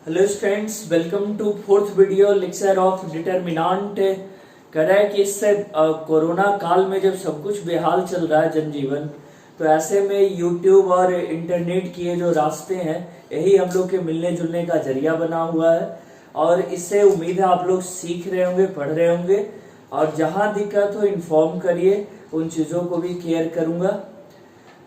Hello friends, welcome to fourth video lecture of determinant. कह रहा है कि इससे कोरोना काल में जब सब कुछ बेहाल चल रहा है जनजीवन, तो ऐसे में यूट्यूब और इंटरनेट की ये जो रास्ते हैं यही हम लोग के मिलने जुलने का जरिया बना हुआ है। और इससे उम्मीद है आप लोग सीख रहे होंगे, पढ़ रहे होंगे, और जहाँ दिक्कत हो इन्फॉर्म करिए, उन चीज़ों को भी केयर करूँगा।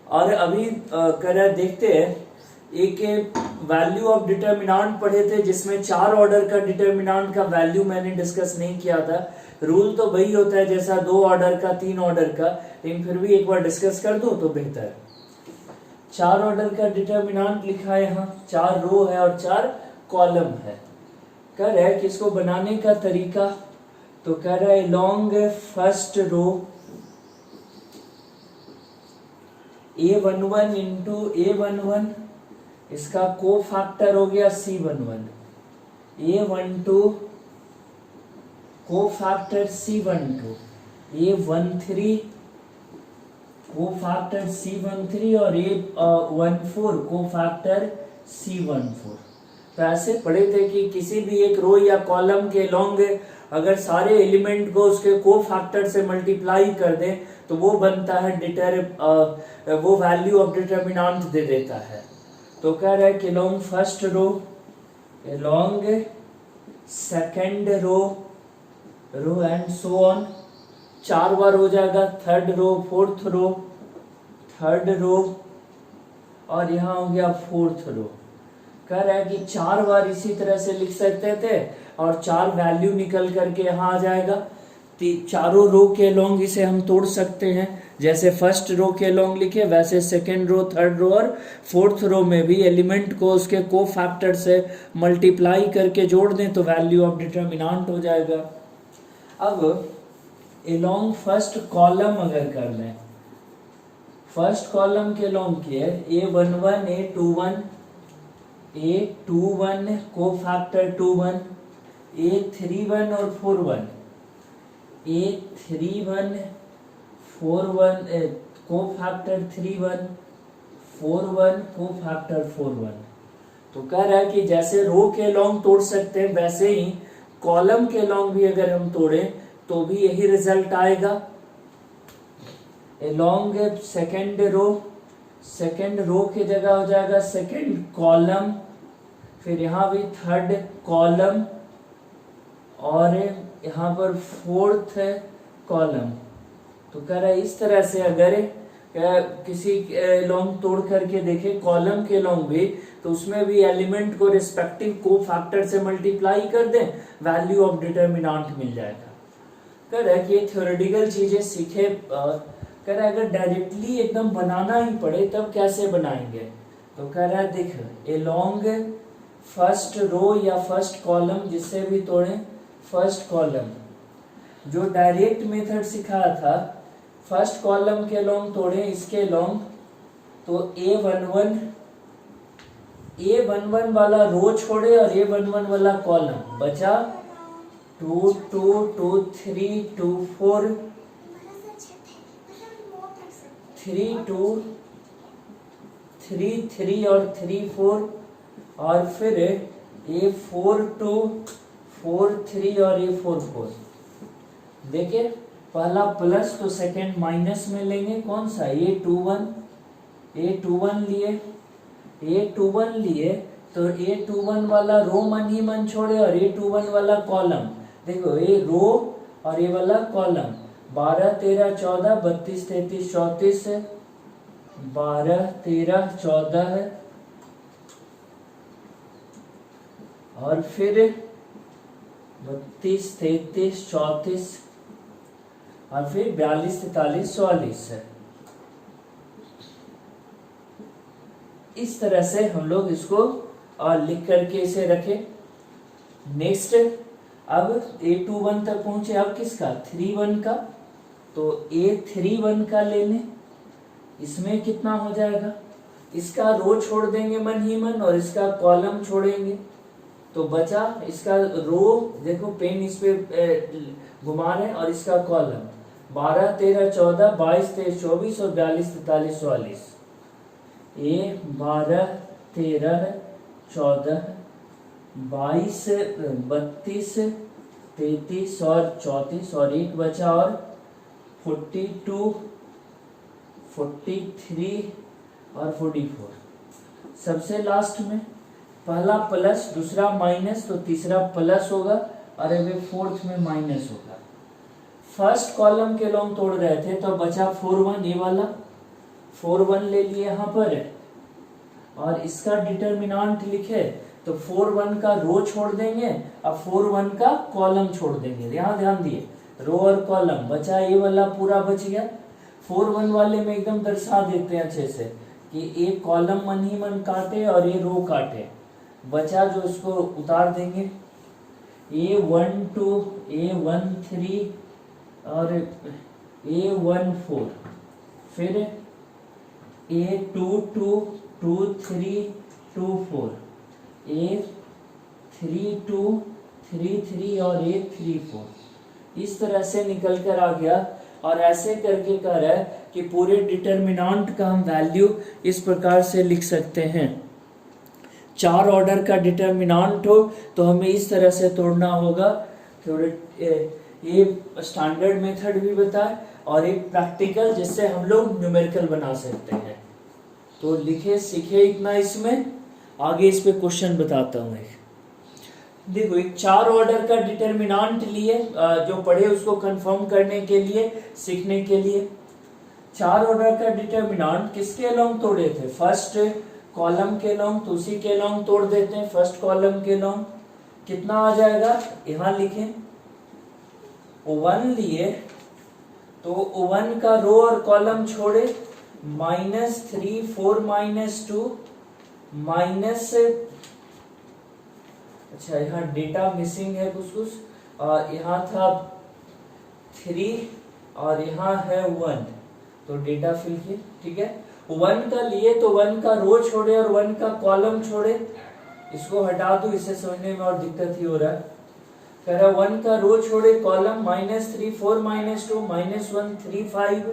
और अभी कह रहा देखते हैं, एक वैल्यू ऑफ डिटर्मिनेंट पढ़े थे जिसमें 4 ऑर्डर का डिटर्मिनेंट का वैल्यू मैंने डिस्कस नहीं किया था। रूल तो वही होता है जैसा 2 ऑर्डर का 3 ऑर्डर का, लेकिन फिर भी एक बार डिस्कस कर दो तो बेहतर। 4 ऑर्डर का डिटर्मिनेंट लिखा है यहाँ, 4 रो है और 4 कॉलम है। कह रहा है कि इसको बनाने का तरीका, तो कह रहा है लॉन्ग फर्स्ट रो A11 इंटू A11, इसका को फैक्टर हो गया C11, A12 को फैक्टर C12, A13 को फैक्टर C13 और A14 को फैक्टर C14। तो ऐसे पढ़े थे कि किसी भी एक रो या कॉलम के लॉन्ग अगर सारे एलिमेंट को उसके को फैक्टर से मल्टीप्लाई कर दें तो वो बनता है वो वैल्यू ऑफ डिटर्मिनेंट दे देता है। तो कह रहा है कि long first row, long second row and so on, 4 बार हो जाएगा। Third row, fourth row, third row, और यहाँ हो गया फोर्थ रो। कह रहा है कि 4 बार इसी तरह से लिख सकते थे और 4 वैल्यू निकल करके यहाँ आ जाएगा। चारों रो के लॉन्ग इसे हम तोड़ सकते हैं, जैसे फर्स्ट रो के लॉन्ग लिखे वैसे सेकेंड रो, थर्ड रो और फोर्थ रो में भी एलिमेंट को उसके को फैक्टर से मल्टीप्लाई करके जोड़ दें तो वैल्यू ऑफ डिटर्मिनेंट हो जाएगा। अब एलॉन्ग फर्स्ट कॉलम अगर कर लें, फर्स्ट कॉलम के लॉन्ग की है A11 A21 को फैक्टर 21, A31 और 41, A31 41 को फैक्टर 31, 41 को फैक्टर 41। तो कह रहा है कि जैसे रो के लॉन्ग तोड़ सकते हैं वैसे ही कॉलम के लॉन्ग भी अगर हम तोड़ें तो भी यही रिजल्ट आएगा। लॉन्ग सेकेंड रो की जगह हो जाएगा सेकेंड कॉलम, फिर यहाँ भी थर्ड कॉलम और यहाँ पर फोर्थ कॉलम। तो कह रहा है इस तरह से अगर किसी लॉन्ग तोड़ करके देखे कॉलम के लॉन्ग भी, तो उसमें भी एलिमेंट को रिस्पेक्टिव को फैक्टर से मल्टीप्लाई कर दें, वैल्यू ऑफ डिटर्मिनेंट मिल जाएगा। कह रहा है कि ये थ्योरेटिकल चीजें सीखे। कह रहा है अगर डायरेक्टली एकदम बनाना ही पड़े तब कैसे बनाएंगे, तो कह रहा है देख ए लॉन्ग फर्स्ट रो या फर्स्ट कॉलम जिससे भी तोड़े, फर्स्ट कॉलम जो डायरेक्ट मेथड सिखाया था, फर्स्ट कॉलम के लॉन्ग तोड़े इसके लॉन्ग, तो A11 वाला रो छोड़े और A11 वाला कॉलम बचा 2 2 2 3 2 4 3 2 3 3 और 3 4, और फिर A4 2 4 3 और A4 4। देखिए पहला प्लस तो सेकंड माइनस में लेंगे, कौन सा A21 लिए तो A21 वाला रो मन ही मन छोड़े और A21 वाला कॉलम, देखो ये रो और ये वाला कॉलम, 12 13 14 32 33 34, 12 13 14 है, और फिर 32 33 34, और फिर 42 43 44 है। इस तरह से हम लोग इसको लिख करके इसे रखें। नेक्स्ट अब A21 तक पहुंचे, अब किसका 31 का, तो A31 का ले लें, इसमें कितना हो जाएगा, इसका रो छोड़ देंगे मन ही मन और इसका कॉलम छोड़ेंगे, तो बचा इसका रो, देखो पेन इस पे घुमा रहे हैं, और इसका कॉलम 12 13 14 22 23 24 और 42 43 44। 12 13 14 22, 32, 33 और 34 और एक बचा और 42, 43 और 44। सबसे लास्ट में पहला प्लस दूसरा माइनस, तो तीसरा प्लस होगा और अभी फोर्थ में माइनस होगा। फर्स्ट कॉलम के लोग तोड़ रहे थे तो बचा 41, ये वाला 41 ले लिए यहाँ पर, और इसका डिटरमिनेंट लिखे तो 41 का रो छोड़ देंगे, अब 41 का कॉलम छोड़ देंगे। यहाँ ध्यान दिए, रो और कॉलम बचा, ये वाला पूरा बच गया। 41 वाले में एकदम दर्शा देते हैं अच्छे से कि एक कॉलम मन ही मन काटे और ये रो काटे, बचा जो इसको उतार देंगे। A12, A13 और A14, फिर A22, 23, 24, A32, 33 और A34। इस तरह से निकल कर आ गया। और ऐसे करके कह रहा है कि पूरे डिटरमिनेंट का हम वैल्यू इस प्रकार से लिख सकते हैं। 4 ऑर्डर का डिटरमिनेंट हो तो हमें इस तरह से तोड़ना होगा। थोड़े ये स्टैंडर्ड मेथड भी बताए और एक प्रैक्टिकल जिससे हम लोग न्यूमेरिकल बना सकते हैं। तो लिखे सीखे इतना, इसमें आगे इस पे क्वेश्चन बताता हूँ। देखो एक 4 ऑर्डर का डिटरमिनेंट लिए, जो पढ़े उसको कंफर्म करने के लिए, सीखने के लिए। 4 ऑर्डर का डिटरमिनेंट किसके लॉन्ग तोड़े थे? फर्स्ट कॉलम के लॉन्ग, तो उसी के लॉन्ग तोड़ देते हैं। फर्स्ट कॉलम के लॉन्ग कितना आ जाएगा, यहाँ लिखें 1 लिए तो 1 का रो और कॉलम छोड़े, -3, 4, -2, माइनस, अच्छा यहाँ डेटा मिसिंग है कुछ, और यहाँ था 3 और यहाँ है 1, तो डेटा फिल किए। ठीक है, 1 का लिए तो 1 का रो छोड़े और 1 का कॉलम छोड़े, इसको हटा दो, इसे समझने में और दिक्कत ही हो रहा है। कह रहा 1 का रो छोड़े, कॉलम -3, 4, -2, -1, 3, 5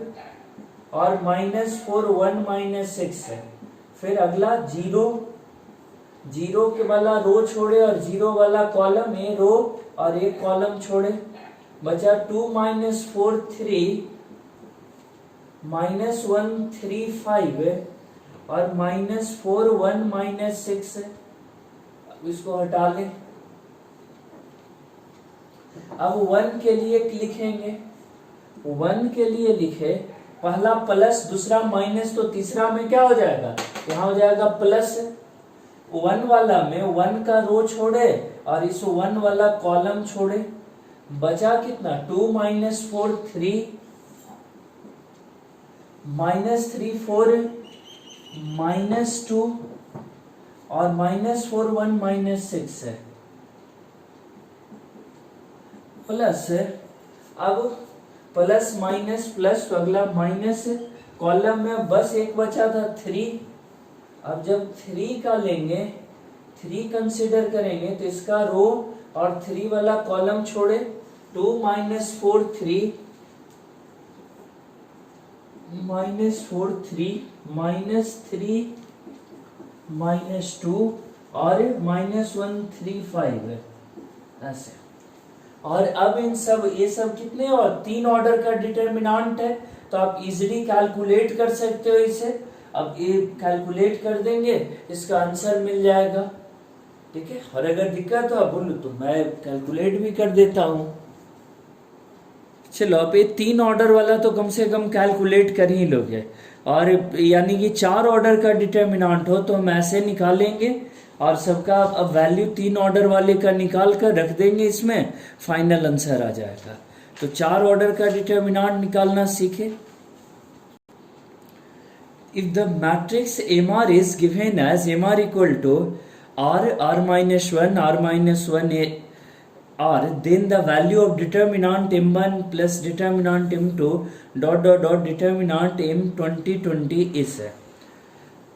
और -4, 1, -6 है। फिर अगला 0 के वाला रो छोड़े और 0 वाला कॉलम, ए रो और एक कॉलम छोड़े, बचा 2, -4, 3, -1, 3, 5 और -4, 1, -6 है। इसको हटा लें। अब 1 के लिए लिखेंगे, 1 के लिए लिखे पहला प्लस दूसरा माइनस, तो तीसरा में क्या हो जाएगा, यहाँ हो जाएगा प्लस। 1 वाला में 1 का रो छोड़े और इस 1 वाला कॉलम छोड़े, बचा कितना 2, -4, 3, -3, 4, -2 और -4, 1, -6 है। प्लस, अब प्लस माइनस प्लस तो अगला माइनस, कॉलम में बस एक बचा था 3। अब जब 3 का लेंगे, 3 कंसीडर करेंगे तो इसका रो और 3 वाला कॉलम छोड़े, 2, -4, 3, -4, 3, -3, -2 और -1, 3, 5 है ऐसे। और अब इन सब ये सब कितने और 3 ऑर्डर का डिटरमिनेंट है, तो आप इजीली कैलकुलेट कर सकते हो इसे। अब ये कैलकुलेट कर देंगे, इसका आंसर मिल जाएगा। ठीक है, और अगर दिक्कत हो बोलो तो मैं कैलकुलेट भी कर देता हूँ। चलो अब ये 3 ऑर्डर वाला तो कम से कम कैलकुलेट कर ही लोगे, और यानी कि 4 ऑर्डर का डिटरमिनेंट हो तो हम ऐसे निकालेंगे और सबका अब वैल्यू 3 ऑर्डर वाले का निकाल कर रख देंगे, इसमें फाइनल आंसर आ जाएगा। तो 4 ऑर्डर का डिटरमिनेंट निकालना सीखे। If the matrix MR is given as MR equal to R, R-1, R-1 R, then the value of determinant M1 plus determinant M2 ... determinant M20 20 is है।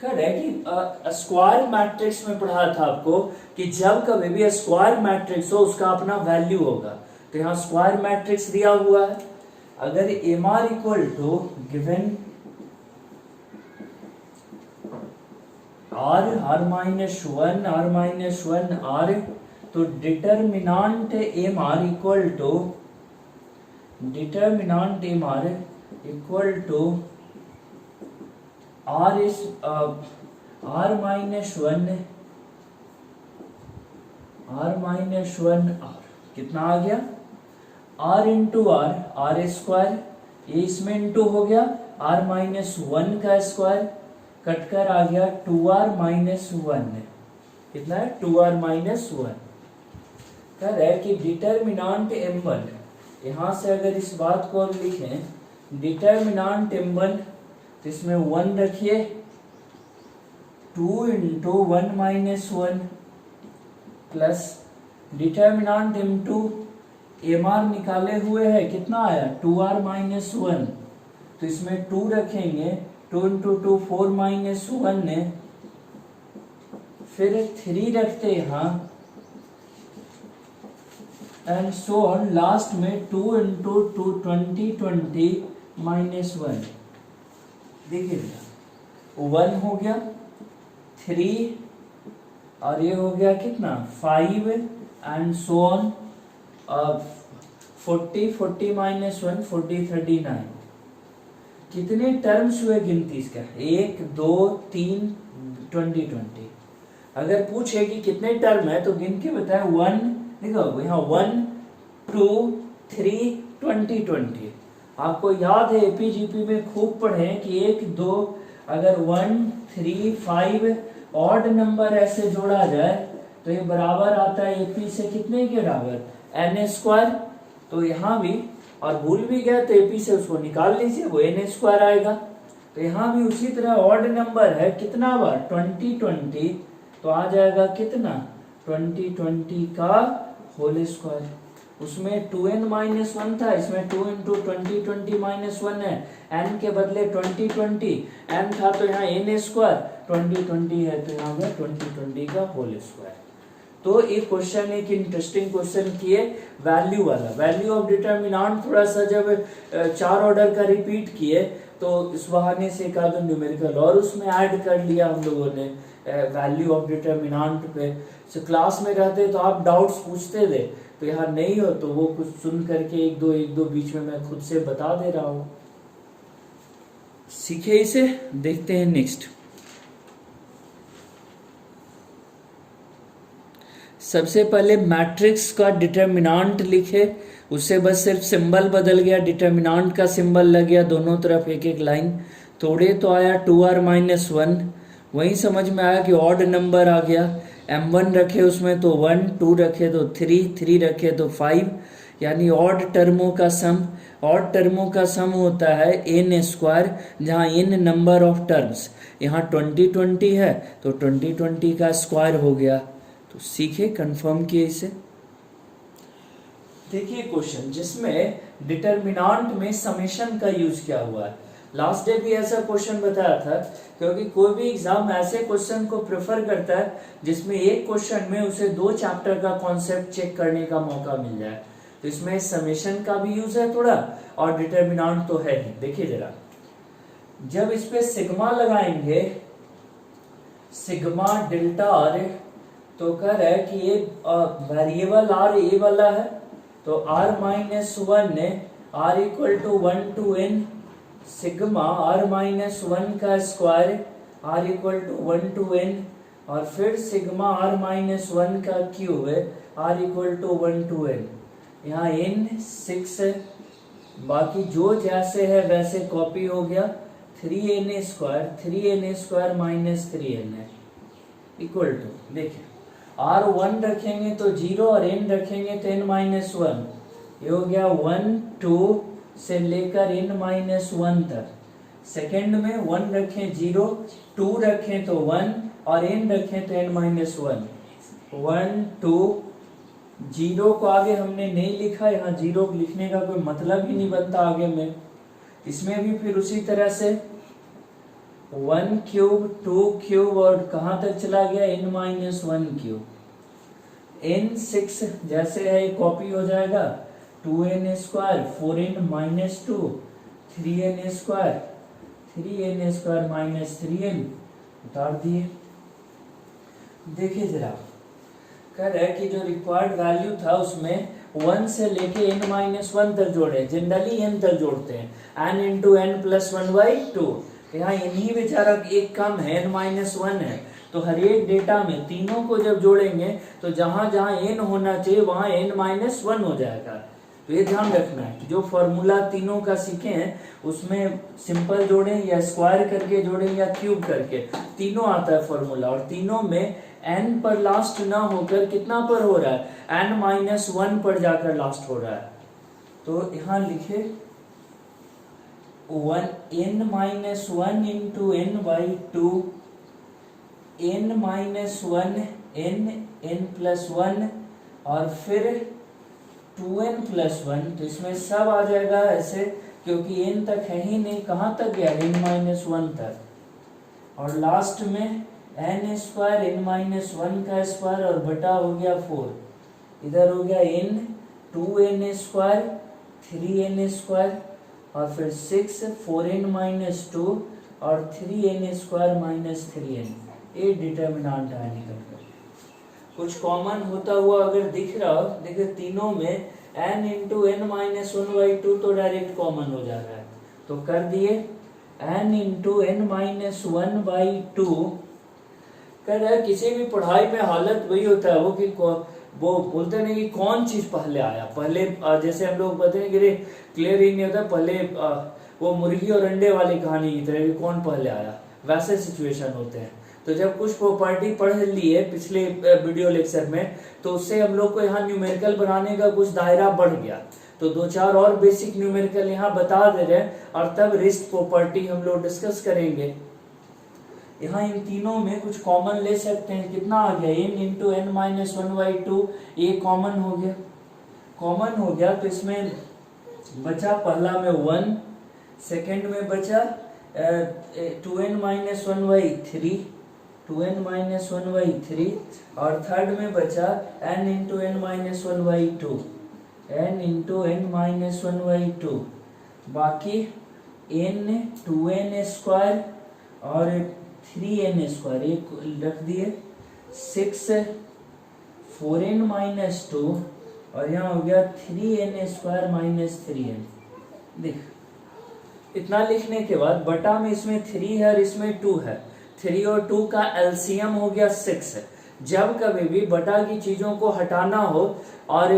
कर है कि स्क्वायर मैट्रिक्स में पढ़ा था आपको कि जब कभी भी स्क्वायर मैट्रिक्स हो उसका अपना वैल्यू होगा। तो यहाँ स्क्वायर मैट्रिक्स दिया हुआ है, अगर MR equal to given R minus one R, तो determinant M R equal to R is R minus one R, कितना आ गया आर इंटू आर स्क्वायर, ये इसमें इंटू हो गया आर माइनस वन का स्क्वायर, कटकर आ गया 2r माइनस वन, कितना है 2r माइनस वन। कह रहा है कि डिटर्मिनांट m1, यहां से अगर इस बात को लिखें डिटर्मिनांट m1, तो इसमें 1 रखिए, 2 into one minus one plus determinant m2, mr निकाले हुए है, कितना आया 2r माइनस वन, तो इसमें 2 रखेंगे, 2 इंटू 2 4 माइनस वन ने, फिर 3 रखते यहाँ, एंड सो ऑन, लास्ट में 2 इंटू 2 20 माइनस वन, देखिए 1 हो गया, 3 और ये हो गया कितना 5 and so on, 40 minus one 39। कितने टर्म्स हुए गिनती इसका 1 2 3 20। अगर पूछे कि कितने टर्म है तो गिन के बताए 1, देखो यहाँ 1 2 3 20। आपको याद है एपीजीपी में खूब पढ़े कि 1 2, अगर 1 3 5 ऑड नंबर ऐसे जोड़ा जाए तो ये बराबर आता है एपी से कितने के बराबर एन स्क्वायर। तो यहाँ भी, और भूल भी गया तो एपी से उसको निकाल लीजिए, वो एन स्क्वायर आएगा। तो यहाँ भी उसी तरह ऑड नंबर है, कितना बार 20, तो आ जाएगा कितना 20 का होल स्क्वायर। उसमें 2n माइनस वन था, इसमें 2 इंटू 20 माइनस वन है, n के बदले 20, n था तो यहाँ n स्क्वायर, 20 है तो यहाँ पे 20 का होल स्क्वायर। तो एक क्वेश्चन, एक इंटरेस्टिंग क्वेश्चन किए वैल्यू वाला, वैल्यू ऑफ डिटर्मिनेंट, थोड़ा सा जब 4 ऑर्डर का रिपीट किए तो इस बहाने से एक आधा न्यूमेरिकल और उसमें ऐड कर लिया हम लोगों ने वैल्यू ऑफ डिटर्मिनेंट पे। तो क्लास में रहते तो आप डाउट्स पूछते थे, तो यहाँ नहीं हो तो वो कुछ सुन करके एक दो बीच में मैं खुद से बता दे रहा हूँ। सीखे इसे, देखते हैं नेक्स्ट। सबसे पहले मैट्रिक्स का डिटर्मिनेंट लिखे, उससे बस सिर्फ सिंबल बदल गया, डिटर्मिनेंट का सिंबल लग गया दोनों तरफ एक एक लाइन, तोड़े तो आया 2r माइनस वन। वहीं समझ में आया कि ऑड नंबर आ गया, m1 रखे उसमें तो 1, 2 रखे तो 3, 3 रखे तो 5, यानी ऑड टर्मों का सम। ऑड टर्मों का सम होता है n स्क्वायर, जहाँ n नंबर ऑफ टर्म्स, यहाँ 20 है तो 20 का स्क्वायर हो गया। तो सीखे, कंफर्म किए इसे। देखिए क्वेश्चन जिसमें डिटर्मिनेंट में समेशन का यूज किया हुआ है। लास्ट डे भी ऐसा क्वेश्चन बताया था, क्योंकि कोई भी एग्जाम ऐसे क्वेश्चन को प्रेफर करता है जिसमें एक क्वेश्चन में उसे 2 चैप्टर का कॉन्सेप्ट चेक करने का मौका मिल जाए। तो इसमें समेशन का भी यूज है थोड़ा, और डिटर्मिनेंट तो है ही। देखिए जरा, जब इस पे सिग्मा लगाएंगे, सिग्मा डेल्टा आर, तो कह रहा है कि ये वेरिएबल आर ए वाला है, तो आर माइनस वन ने R equal to 1 to n sigma R minus one का square, R equal to 1 to n, और फिर सिग्मा आर माइनस वन का क्यूब है, R equal to 1 to n। यहाँ n 6 है, बाकी जो जैसे है वैसे कॉपी हो गया, 3n स्क्वायर माइनस 3n है इक्वल टू, देखिए r1 रखेंगे तो 0 और n रखेंगे तो n माइनस वन, ये हो गया 1 2 से लेकर n माइनस वन तक। सेकेंड में 1 रखें 0, 2 रखें तो 1 और n रखें तो n माइनस वन। 1 2 0 को आगे हमने नहीं लिखा, यहाँ 0 लिखने का कोई मतलब ही नहीं बनता आगे में। इसमें भी फिर उसी तरह से 1 क्यूब 2 क्यूब और कहाँ तक चला गया n minus one cube. n 6 जैसे है कॉपी हो जाएगा, 2n square 4n minus 2, 3n square minus 3n, उतार दिए। देखिए जरा, कह रहा है कि जो रिक्वायर्ड वैल्यू था उसमें 1 से लेके n-1 तक जोड़े, जनरली n तक जोड़ते हैं, n इंटू n प्लस 1/2। यहाँ इन्हीं बेचारा एक कम है, n-1 है, तो हर एक डेटा में तीनों को जब जोड़ेंगे तो जहां जहां n होना चाहिए वहां n-1 हो जाएगा। तो ये ध्यान रखना है कि जो फॉर्मूला तीनों का सीखे हैं उसमें सिंपल जोड़ें या स्क्वायर करके जोड़ें या क्यूब करके, तीनों आता है फॉर्मूला, और तीनों में n पर लास्ट ना होकर कितना पर हो रहा है, n-1 पर जाकर लास्ट हो रहा है। तो यहाँ लिखे n-1 into n/2, n-1 n plus 1 और फिर 2n प्लस 1। तो इसमें सब आ जाएगा ऐसे, क्योंकि n तक है ही नहीं, कहाँ तक गया, n-1 तक, और लास्ट में n स्क्वायर n-1 का स्क्वायर और बटा हो गया 4, इधर हो गया n 2n square 3n square और फिर 6 4n-2 और 3n स्क्वायर माइनस 3n। ये डिटर्मिनेंट है निकल कर। कुछ कॉमन होता हुआ अगर दिख रहा हो, देखिए तीनों में n इंटू n-1/2 तो डायरेक्ट कॉमन हो जा रहा है, तो कर दिए n इंटू n-1/2। कर रहा है किसी भी पढ़ाई में हालत वही होता है, वो बोलते नहीं कि कौन चीज पहले आया, पहले जैसे हम लोग बताते हैं कि क्लियर ही नहीं होता, पहले वो मुर्गी और अंडे वाली कहानी की तरह कौन पहले आया, वैसे सिचुएशन होते हैं। तो जब कुछ प्रॉपर्टी पढ़ ली है पिछले वीडियो लेक्चर में, तो उससे हम लोग को यहाँ न्यूमेरिकल बनाने का कुछ दायरा बढ़ गया, तो 2-4 और बेसिक न्यूमेरिकल यहाँ बता दे रहे हैं, और तब रिस्ट प्रॉपर्टी हम लोग डिस्कस करेंगे। यहाँ इन तीनों में कुछ कॉमन ले सकते हैं, कितना आ गया, n इंटू n-1/2, ये कॉमन हो गया, कॉमन हो गया। तो इसमें बचा पहला में 1, सेकंड में बचा 2n-1/3 और थर्ड में बचा n into n-1/2, n into n-1/2, बाकी n 2n स्क्वायर और 3n स्क्वायर एक रख दिए, 6 4n-2 और यहाँ हो गया 3n स्क्वायर माइनस 3n। देख, इतना लिखने के बाद बटा में इसमें 3 है और इसमें 2 है, 3 और 2 का एलसीएम हो गया 6। जब कभी भी बटा की चीजों को हटाना हो और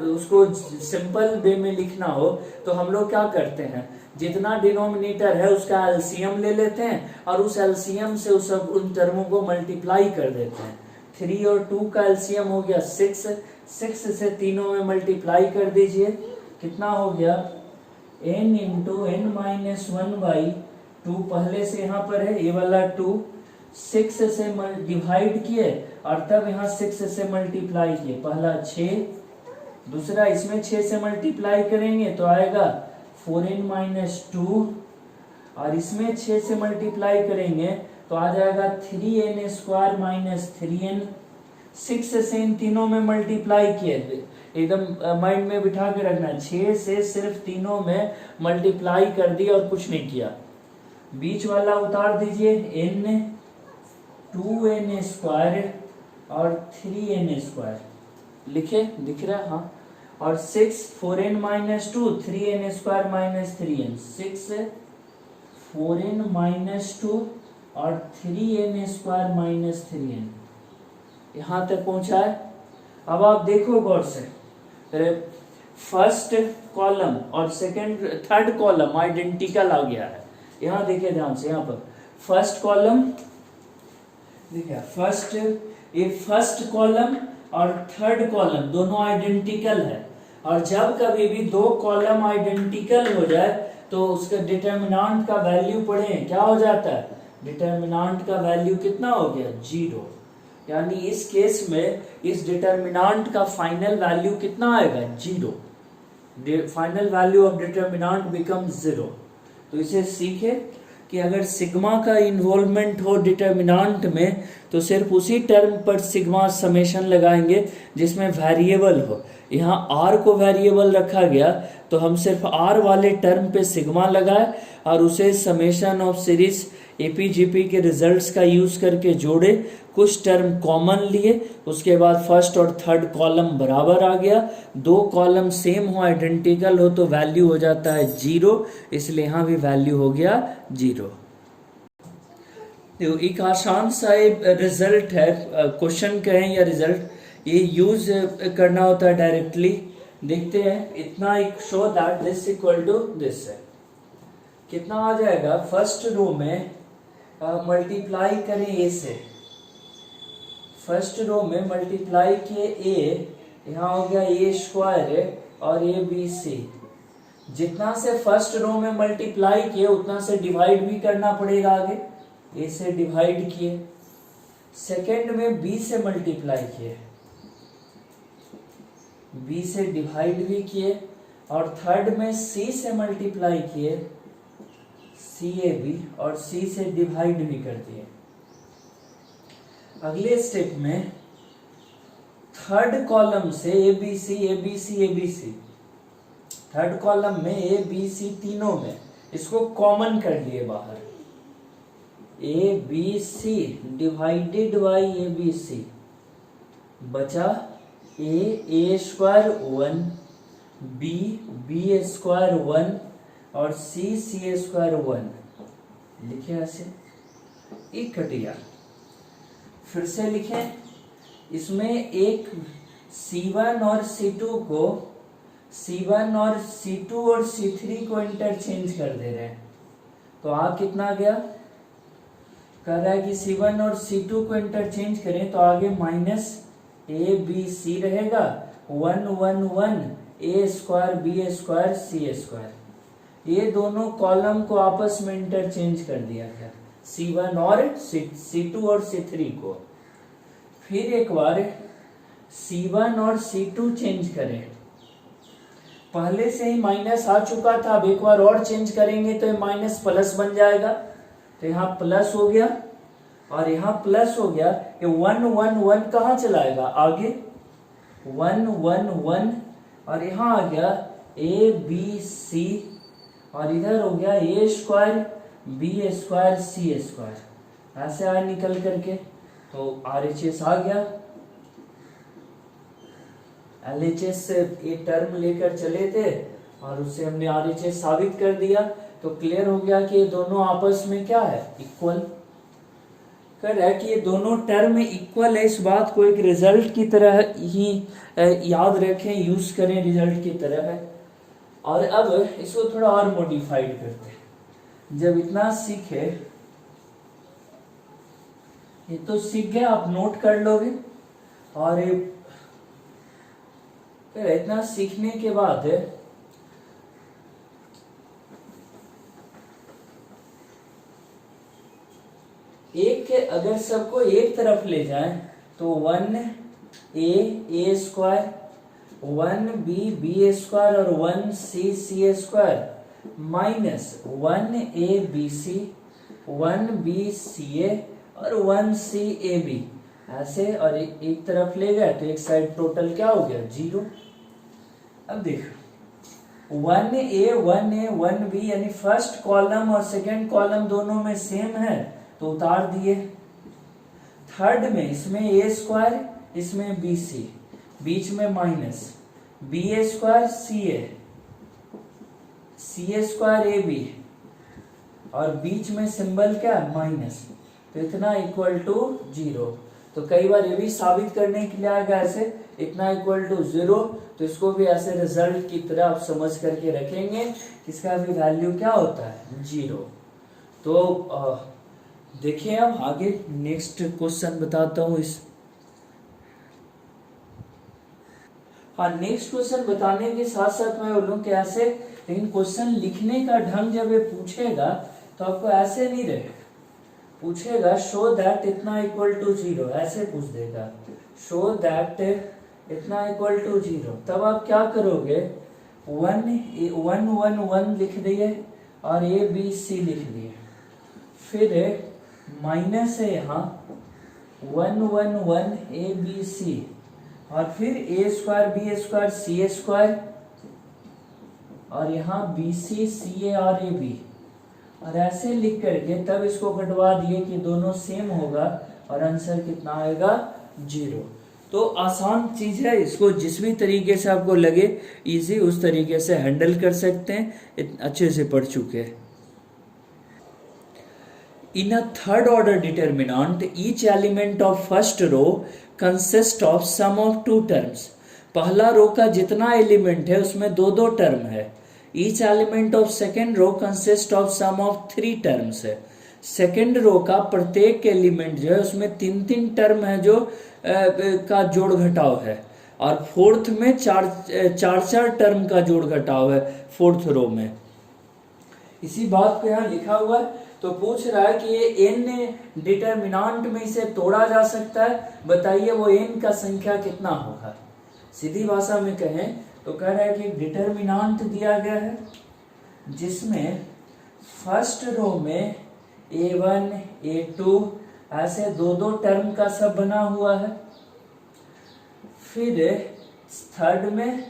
उसको सिंपल वे में लिखना हो, तो हम लोग क्या करते हैं, जितना डिनोमिनेटर है उसका एलसीएम ले लेते हैं और उस एलसीएम से उन टर्मों को मल्टीप्लाई कर देते हैं। 3 और 2 का एलसीएम हो गया 6, 6 से तीनों में मल्टीप्लाई कर दीजिए, कितना हो गया, n इंटू n-1/2, पहले से यहाँ पर है ये वाला 2, 6 से डिवाइड किए और तब यहाँ 6 से मल्टीप्लाई किए, पहला 6, दूसरा इसमें 6 से मल्टीप्लाई करेंगे तो आएगा 4n-2 और इसमें 6 से मल्टीप्लाई करेंगे तो आ जाएगा 3n स्क्वायर माइनस 3n। 6 से इन तीनों में मल्टीप्लाई किए, एकदम माइंड में बिठा के रखना, 6 से सिर्फ तीनों में मल्टीप्लाई कर दिया और कुछ नहीं किया। बीच वाला उतार दीजिए, n 2n स्क्वायर और 3n स्क्वायर लिखे, दिख रहा है, हाँ, और 6 4n-2 3n square minus 3n, 6 4n-2 और 3n स्क्वायर माइनस 3n, यहाँ तक पहुंचा है। अब आप देखो गौर से, फर्स्ट कॉलम और थर्ड कॉलम आइडेंटिकल आ गया है। यहाँ देखिए ध्यान से, यहाँ पर फर्स्ट कॉलम देखिए, फर्स्ट कॉलम और थर्ड कॉलम दोनों आइडेंटिकल है, और जब कभी भी दो कॉलम आइडेंटिकल हो जाए तो उसका डिटर्मिनेंट का वैल्यू पढ़ें, क्या हो जाता है, डिटर्मिनेंट का वैल्यू कितना हो गया, 0। यानी इस केस में इस डिटर्मिनेंट का फाइनल वैल्यू कितना आएगा, 0। Final value of determinant become 0। तो इसे सीखे कि अगर सिग्मा का इन्वॉल्वमेंट हो डिटर्मिनेंट में तो सिर्फ उसी टर्म पर सिग्मा समेशन लगाएंगे जिसमें वेरिएबल हो। यहाँ r को वेरिएबल रखा गया तो हम सिर्फ r वाले टर्म पे सिग्मा लगाए और उसे समेशन ऑफ सीरीज एपीजीपी के रिजल्ट्स का यूज करके जोड़े, कुछ टर्म कॉमन लिए, उसके बाद फर्स्ट और थर्ड कॉलम बराबर आ गया, दो कॉलम सेम हो, आइडेंटिकल हो तो वैल्यू हो जाता है 0, इसलिए यहाँ भी वैल्यू हो गया 0। तो एक आसान सा रिजल्ट है, क्वेश्चन कहें या रिजल्ट, ये यूज करना होता है डायरेक्टली। देखते हैं, इतना show that this equal to this है, कितना आ जाएगा, फर्स्ट रो में मल्टीप्लाई करें ए से, फर्स्ट रो में मल्टीप्लाई किए ए, यहाँ हो गया ए स्क्वायर और ए बी सी, जितना से फर्स्ट रो में मल्टीप्लाई किए उतना से डिवाइड भी करना पड़ेगा, आगे ए से डिवाइड किए, सेकेंड में बी से मल्टीप्लाई किए, बी से डिवाइड भी किए, और थर्ड में सी से मल्टीप्लाई किए, सी ए बी, और सी से डिवाइड भी कर दिए। अगले स्टेप में थर्ड कॉलम से A B C A B C A B C, third column में ए बी सी तीनों में इसको कॉमन कर लिए बाहर, A B C divided by A B C, बचा ए स्क्वायर 1, बी स्क्वायर 1 और सी स्क्वायर 1, लिखे ऐसे, एक कट गया। फिर से लिखें, इसमें एक C1 और C2 को, C1 और C2 और C3 को इंटरचेंज कर दे रहे हैं, तो आ कितना गया, कह रहा है कि C1 और C2 को इंटरचेंज करें तो आगे माइनस ए बी सी रहेगा, 1 1 1 ए square B square C square, ये दोनों कॉलम को आपस में इंटरचेंज कर दिया गया, C1 और C2 और C3 को। फिर एक बार C1 और C2 चेंज करें, पहले से ही माइनस आ चुका था, अब एक बार और चेंज करेंगे तो ये माइनस प्लस बन जाएगा, तो यहाँ प्लस हो गया और यहाँ प्लस हो गया, ये 1 1 1 कहाँ चलाएगा, आगे 1 1 1, और यहाँ आ गया ए बी सी, और इधर हो गया ए square B square C square, ऐसे आया निकल करके, तो RHS आ गया। LHS से एक टर्म लेकर चले थे और उससे हमने RHS साबित कर दिया, तो क्लियर हो गया कि ये दोनों आपस में क्या है, इक्वल। कर रहा है कि ये दोनों टर्म इक्वल है, इस बात को एक रिजल्ट की तरह ही याद रखें, यूज करें रिजल्ट की तरह है। और अब इसको थोड़ा और मॉडिफाइड करते हैं, जब इतना सीखे, ये तो सीख गए, आप नोट कर लोगे, और इतना सीखने के बाद एक, अगर सबको एक तरफ ले जाएं तो 1 ए स्क्वायर, 1 बी स्क्वायर और 1 C square minus 1 A B C, 1 B C A और 1 सी ए बी, ऐसे, और एक तरफ ले गए तो एक साइड टोटल क्या हो गया, 0। अब देखो 1 ए 1 बी, यानी फर्स्ट कॉलम और सेकेंड कॉलम दोनों में सेम है तो उतार दिए। थर्ड में इसमें ए स्क्वायर, इसमें बी सी, बीच में minus B square C square A B, और बीच में सिंबल क्या है, माइनस, तो इतना इक्वल टू 0। तो कई बार ये भी साबित करने के लिए आएगा ऐसे, इतना इक्वल टू 0, तो इसको भी ऐसे रिजल्ट की तरह आप समझ करके रखेंगे, इसका भी वैल्यू क्या होता है, 0। तो देखिए अब आगे नेक्स्ट क्वेश्चन बताता हूँ इस, हाँ नेक्स्ट क्वेश्चन बताने के साथ साथ मैं बोलूँ कि ऐसे, लेकिन क्वेश्चन लिखने का ढंग जब ये पूछेगा तो आपको ऐसे नहीं रहेगा, पूछेगा शो दैट इतना इक्वल टू 0, ऐसे पूछ देगा, शो दैट इतना इक्वल टू 0, तब आप क्या करोगे, 1 1 1 लिख दिए और ए बी सी लिख दिए, फिर माइनस है यहाँ 1 1 1 ए बी सी, और फिर ए square B square C square, और यहाँ बी सी सी ए और ए बी, और ऐसे लिख करके तब इसको कटवा दिए कि दोनों सेम होगा और आंसर कितना आएगा 0। तो आसान चीज है, इसको जिस भी तरीके से आपको लगे इजी उस तरीके से हैंडल कर सकते हैं, अच्छे से पढ़ चुके हैं। In a third order determinant, each element of first row consists of sum of two terms. पहला रो का जितना एलिमेंट है उसमें दो दो टर्म है। Each element of second row consists of sum of three terms है। सेकेंड रो का प्रत्येक एलिमेंट जो है उसमें तीन तीन टर्म है जो का जोड़ घटाव है, और फोर्थ में चार टर्म का जोड़ घटाव है फोर्थ रो में। इसी बात को यहाँ लिखा हुआ है। तो पूछ रहा है कि ये n डिटरमिनांट में इसे तोड़ा जा सकता है, बताइए वो n का संख्या कितना होगा। सीधी भाषा में कहें तो कह रहा है कि डिटरमिनांट दिया गया है जिसमें फर्स्ट रो में a1 a2 ऐसे दो दो टर्म का सब बना हुआ है, फिर थर्ड में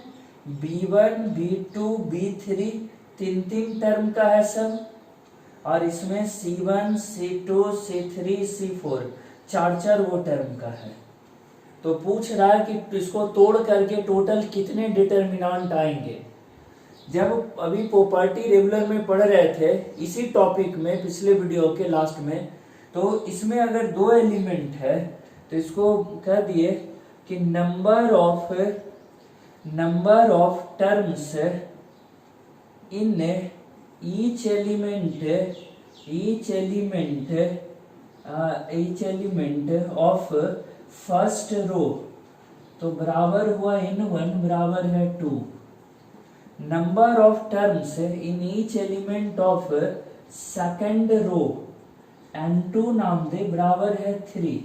b1 b2 b3 तीन तीन टर्म का है सब, और इसमें c1 c2 c3 c4 चार वो टर्म का है। तो पूछ रहा है कि इसको तोड़ करके टोटल कितने डिटरमिनांट आएंगे। जब अभी प्रॉपर्टी रेगुलर में पढ़ रहे थे इसी टॉपिक में पिछले वीडियो के लास्ट में, तो इसमें अगर दो एलिमेंट है तो इसको कह दिए कि number of terms in each element of first row, तो बराबर हुआ n1 बराबर है 2। Number of terms in each element of second row n2 नाम दे बराबर है 3,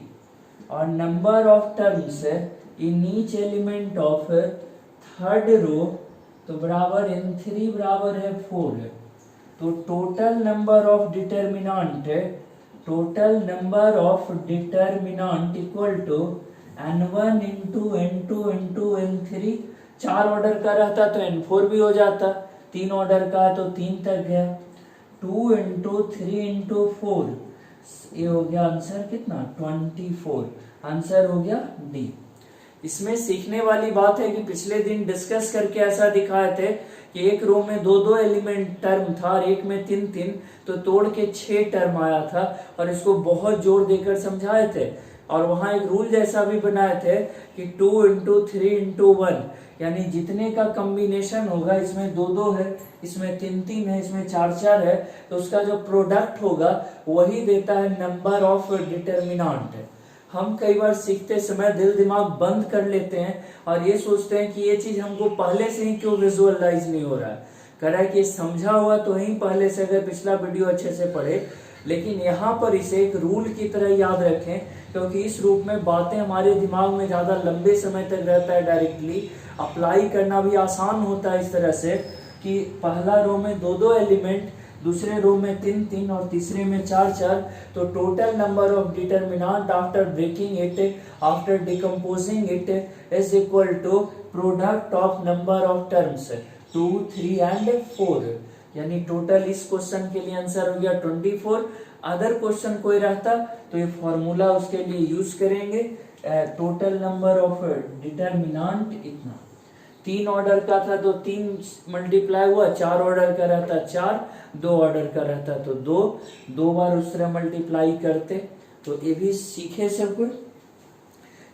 और number of terms in each element of third row तो बराबर n3 बराबर है 4। तो total number of determinant equal to n1 into n2 into n3। 4 order का रहता तो n4 भी हो जाता, 3 ऑर्डर का है तो 3 तक गया। 2 इंटू 3 इंटू 4, ये हो गया आंसर कितना 24। आंसर हो गया डी। इसमें सीखने वाली बात है कि पिछले दिन डिस्कस करके ऐसा दिखाए थे कि एक रो में दो दो एलिमेंट टर्म था और एक में तीन तीन, तो तोड़ के 6 टर्म आया था और इसको बहुत जोर देकर समझाए थे। और वहां एक रूल जैसा भी बनाए थे कि 2 इंटू 3 इंटू 1, यानी जितने का कॉम्बिनेशन होगा, इसमें दो दो है, इसमें तीन तीन है, इसमें चार चार है, तो उसका जो प्रोडक्ट होगा वही देता है नंबर ऑफ डिटरमिनांट। हम कई बार सीखते समय दिल दिमाग बंद कर लेते हैं और ये सोचते हैं कि ये चीज हमको पहले से ही क्यों विजुअलाइज नहीं हो रहा है। कह रहा है कि समझा हुआ तो ही पहले से, अगर पिछला वीडियो अच्छे से पढ़े, लेकिन यहाँ पर इसे एक रूल की तरह याद रखें, क्योंकि इस रूप में बातें हमारे दिमाग में ज्यादा लंबे समय तक रहता है। डायरेक्टली अप्लाई करना भी आसान होता है इस तरह से कि पहला रो में दो दो एलिमेंट, दूसरे रो में तीन तीन और तीसरे में चार चार। तो total number of determinant after breaking it, after decomposing it is equal to product of number of terms 2, 3 and 4। यानी टोटल इस क्वेश्चन के लिए आंसर हो गया 24। अदर क्वेश्चन कोई रहता तो ये फॉर्मूला उसके लिए यूज करेंगे। टोटल नंबर ऑफ डिटरमिनांट इतना, 3 ऑर्डर का था तो 3 मल्टीप्लाई हुआ, 4 ऑर्डर का रहता 4, 2 ऑर्डर का रहता तो 2 बार उस तरह मल्टीप्लाई करते। तो ये भी सीखे सब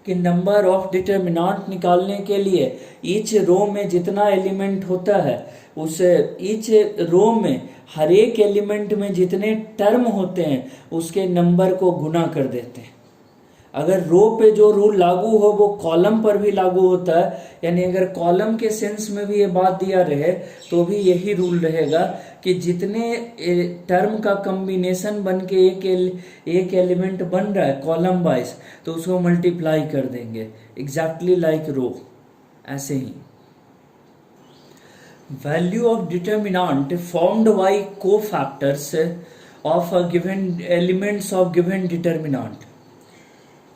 कि नंबर ऑफ डिटरमिनांट निकालने के लिए ईच रो में जितना एलिमेंट होता है उस ईच रो में हर एक एलिमेंट में जितने टर्म होते हैं उसके नंबर को गुना कर देते हैं। अगर रो पे जो रूल लागू हो वो कॉलम पर भी लागू होता है, यानी अगर कॉलम के सेंस में भी ये बात दिया रहे तो भी यही रूल रहेगा कि जितने टर्म का कॉम्बिनेशन बन के एक एलिमेंट बन रहा है कॉलम वाइज, तो उसको मल्टीप्लाई कर देंगे एग्जैक्टली लाइक रो। ऐसे ही value of determinant formed by cofactors of a given elements of given determinant.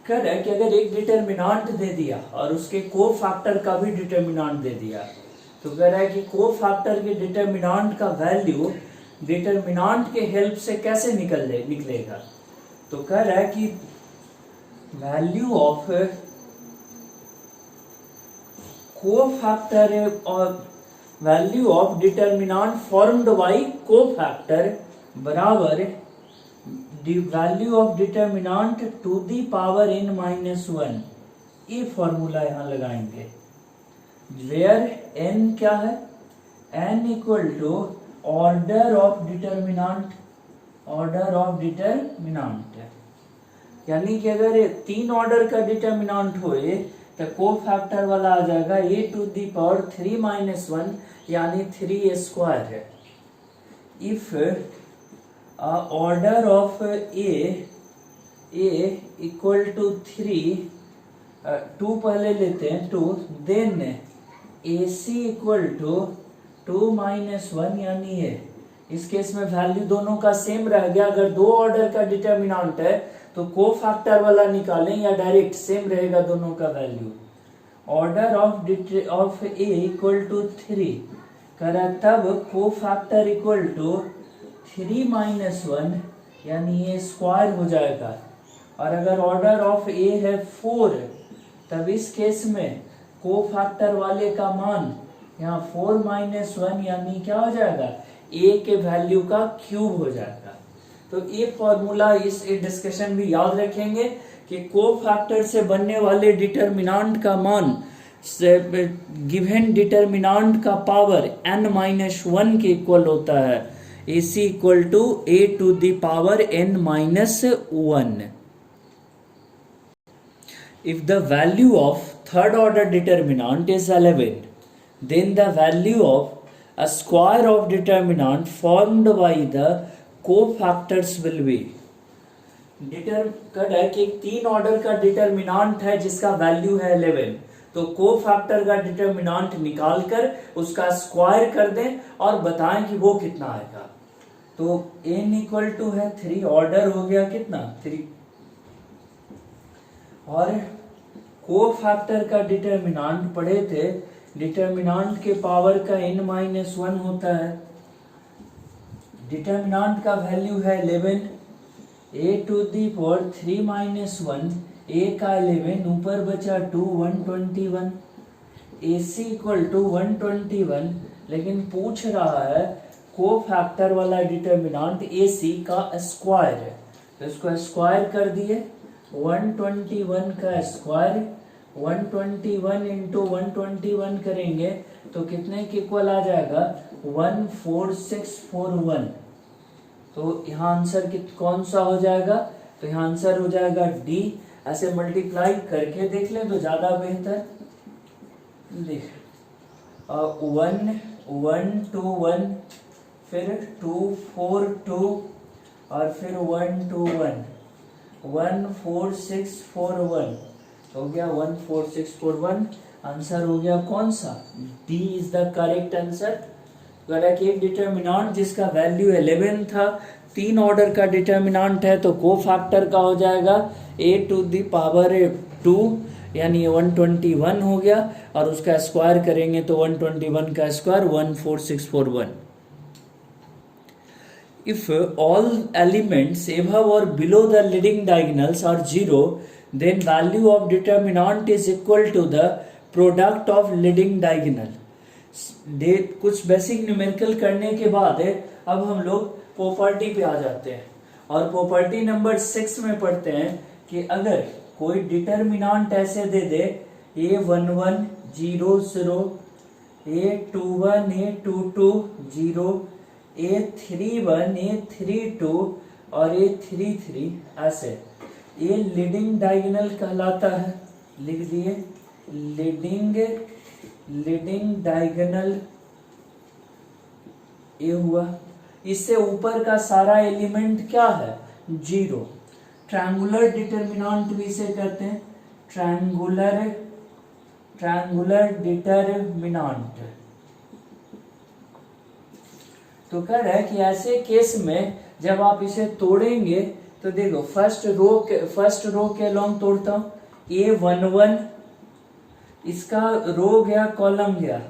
कह रहा है कि अगर एक डिटरमिनेंट दे दिया और उसके कोफैक्टर का भी डिटरमिनेंट दे दिया, तो कह रहा है कि कोफैक्टर के डिटरमिनेंट का वैल्यू डिटर्मिनांट के हेल्प से कैसे निकलेगा। तो कह रहा है कि वैल्यू ऑफ कोफैक्टर और value of determinant formed by cofactor बराबर value of determinant to the power n-1। ये फॉर्मूला यहां लगाएंगे वेयर n क्या है, n equal to order of determinant, order of determinant यानी कि अगर 3 ऑर्डर का डिटर्मिनांट होए तो कोफैक्टर वाला आ जाएगा a टू द पावर 3-1 यानी 3 स्क्वायर है। If order of a equal to 3, 2 पहले लेते हैं 2, देन AC इक्वल टू 2-1 यानी है। इस केस में वैल्यू दोनों का सेम रह गया। अगर 2 ऑर्डर का डिटर्मिनांट है तो कोफैक्टर वाला निकालें या डायरेक्ट सेम रहेगा दोनों का value. Order of A equal to 3 करा तब कोफैक्टर इक्वल टू 3-1 यानी ये स्क्वायर हो जाएगा। और अगर ऑर्डर ऑफ A है 4 तब इस केस में कोफैक्टर वाले का मान यहाँ 4-1 यानी क्या हो जाएगा, A के वैल्यू का क्यूब हो जाएगा। तो ये फॉर्मूला इस डिस्कशन में याद रखेंगे कि कोफैक्टर से बनने वाले डिटर्मिनांट का मान गिवन डिटर्मिनांट का पावर n-1 के इक्वल होता है। AC equal to a to the power n-1। If the value of third order determinant is 11, then the value of a square of determinant formed by the cofactors will be। Determinant है कि 3 order का determinant है जिसका value है 11, तो cofactor का determinant निकाल कर उसका स्क्वायर कर दें और बताएं कि वो कितना आएगा। तो n इक्वल टू है 3, ऑर्डर हो गया कितना 3, और कोफैक्टर का डिटर्मिनांट पढ़े थे, डिटर्मिनांट के पावर का n-1 होता है। डिटर्मिनांट का वैल्यू है 11, a to the power 3-1, a का 11 ऊपर बचा 2, 121, AC इक्वल टू 121। लेकिन पूछ रहा है कोफैक्टर वाला डिटर्मिनांट AC का स्क्वायर है, तो इसको स्क्वायर कर दिए। 121 का स्क्वायर 121 इंटू 121 करेंगे तो कितने के इक्वल आ जाएगा, 14641। तो यहाँ आंसर कौन सा हो जाएगा, तो यहाँ आंसर हो जाएगा D। ऐसे मल्टीप्लाई करके देख ले तो ज्यादा बेहतर। देख 1 1 2 1 फिर 2 4 2 और फिर 1 2 1 14641 हो गया 14641। आंसर हो गया कौन सा, D is the correct answer. कि एक डिटर्मिनांट जिसका वैल्यू 11 था, 3 ऑर्डर का डिटर्मिनांट है तो कोफैक्टर का हो जाएगा a टू द पावर 2 यानी 121 हो गया, और उसका स्क्वायर करेंगे तो 121 का square 14641। If all elements above or below the leading diagonals are 0, then value of determinant is equal to the product of leading diagonal। कुछ बेसिक न्यूमेरिकल करने के बाद अब हम लोग प्रॉपर्टी पे आ जाते हैं, और प्रॉपर्टी नंबर 6 में पढ़ते हैं कि अगर कोई डिटर्मिनांट ऐसे दे दे a11 0 0, a21 a22 0, a31 a32 और a33 ऐसे, ये लीडिंग डायगोनल कहलाता है। लिख दिए लीडिंग डायगोनल ये हुआ। इससे ऊपर का सारा एलिमेंट क्या है, 0। ट्रायंगुलर डिटर्मिनांट भी इसे कहते हैं, ट्रायंगुलर डिटर्मिनांट। तो कह रहा है कि ऐसे केस में जब आप इसे तोड़ेंगे तो देखो फर्स्ट रो के अलोंग तोड़ता हूं, a11 इसका रो गया कॉलम गया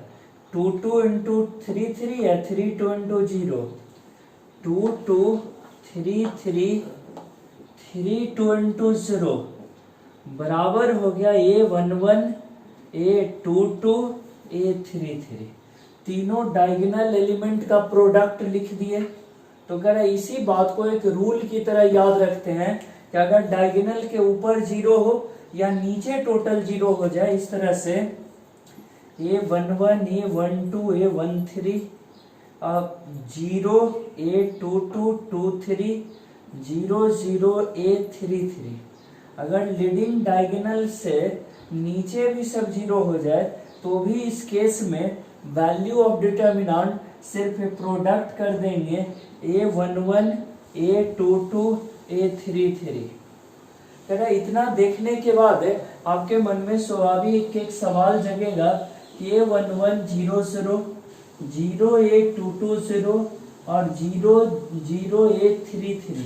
22 इंटू 3 3 है, 32 इंटू 0 2 2 3 3 3 2 into 0 बराबर हो गया A11 A22 A33। तीनों डायगोनल एलिमेंट का प्रोडक्ट लिख दिए। तो कह रहा है इसी बात को एक रूल की तरह याद रखते हैं कि अगर डायगोनल के ऊपर 0 हो या नीचे टोटल 0 हो जाए, इस तरह से A11 A12 A13 0 A22 23 0 0 A33, अगर लीडिंग डायगोनल से नीचे भी सब 0 हो जाए तो भी इस केस में वैल्यू ऑफ डिटर्मिनेंट सिर्फ प्रोडक्ट कर देंगे A11 A22 A33। इतना देखने के बाद आपके मन में स्वाभाविक एक सवाल जगेगा कि A11 0 0 0 A22 0 और 0 0 A33,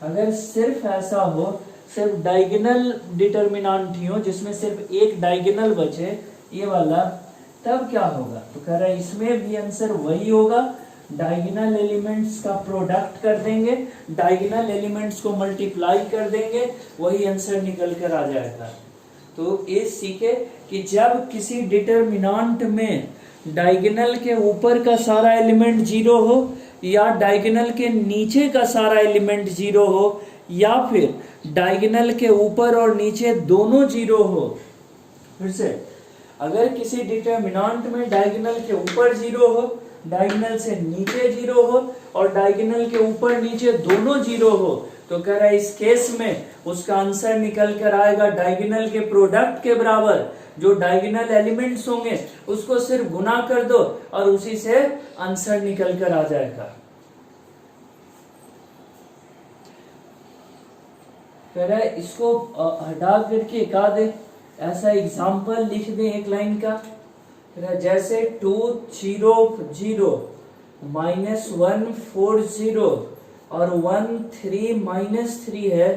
अगर सिर्फ ऐसा हो, सिर्फ डायगोनल डिटर्मिनेंट ही हो जिसमें सिर्फ एक डायगोनल बचे ये वाला, तब क्या होगा? तो कह रहा है इसमें भी आंसर वही होगा, डायगोनल एलिमेंट्स का प्रोडक्ट कर देंगे, डायगोनल एलिमेंट्स को मल्टीप्लाई कर देंगे, वही आंसर निकल कर आ जाएगा। तो ये सीखे कि जब किसी डिटर्मिनेंट में डायगोनल के ऊपर का सारा एलिमेंट 0 हो या डायगोनल के नीचे का सारा एलिमेंट 0 हो या फिर डायगोनल के ऊपर और नीचे दोनों 0 हो। फिर से, अगर किसी डिटर्मिनेंट में डायगोनल के ऊपर 0 हो, डायगोनल से नीचे 0 हो और डायगोनल के ऊपर नीचे दोनों 0 हो, तो कह रहा है इस केस में उसका आंसर निकल कर आएगा डायगोनल के प्रोडक्ट के बराबर। जो डायगोनल एलिमेंट्स होंगे उसको सिर्फ गुना कर दो और उसी से आंसर निकल कर आ जाएगा। कह रहा है इसको हटा करके एकाध ऐसा एग्जाम्पल लिख दें एक लाइन का, जैसे 2 0 0 -1 4 0 और 1 3 -3 है,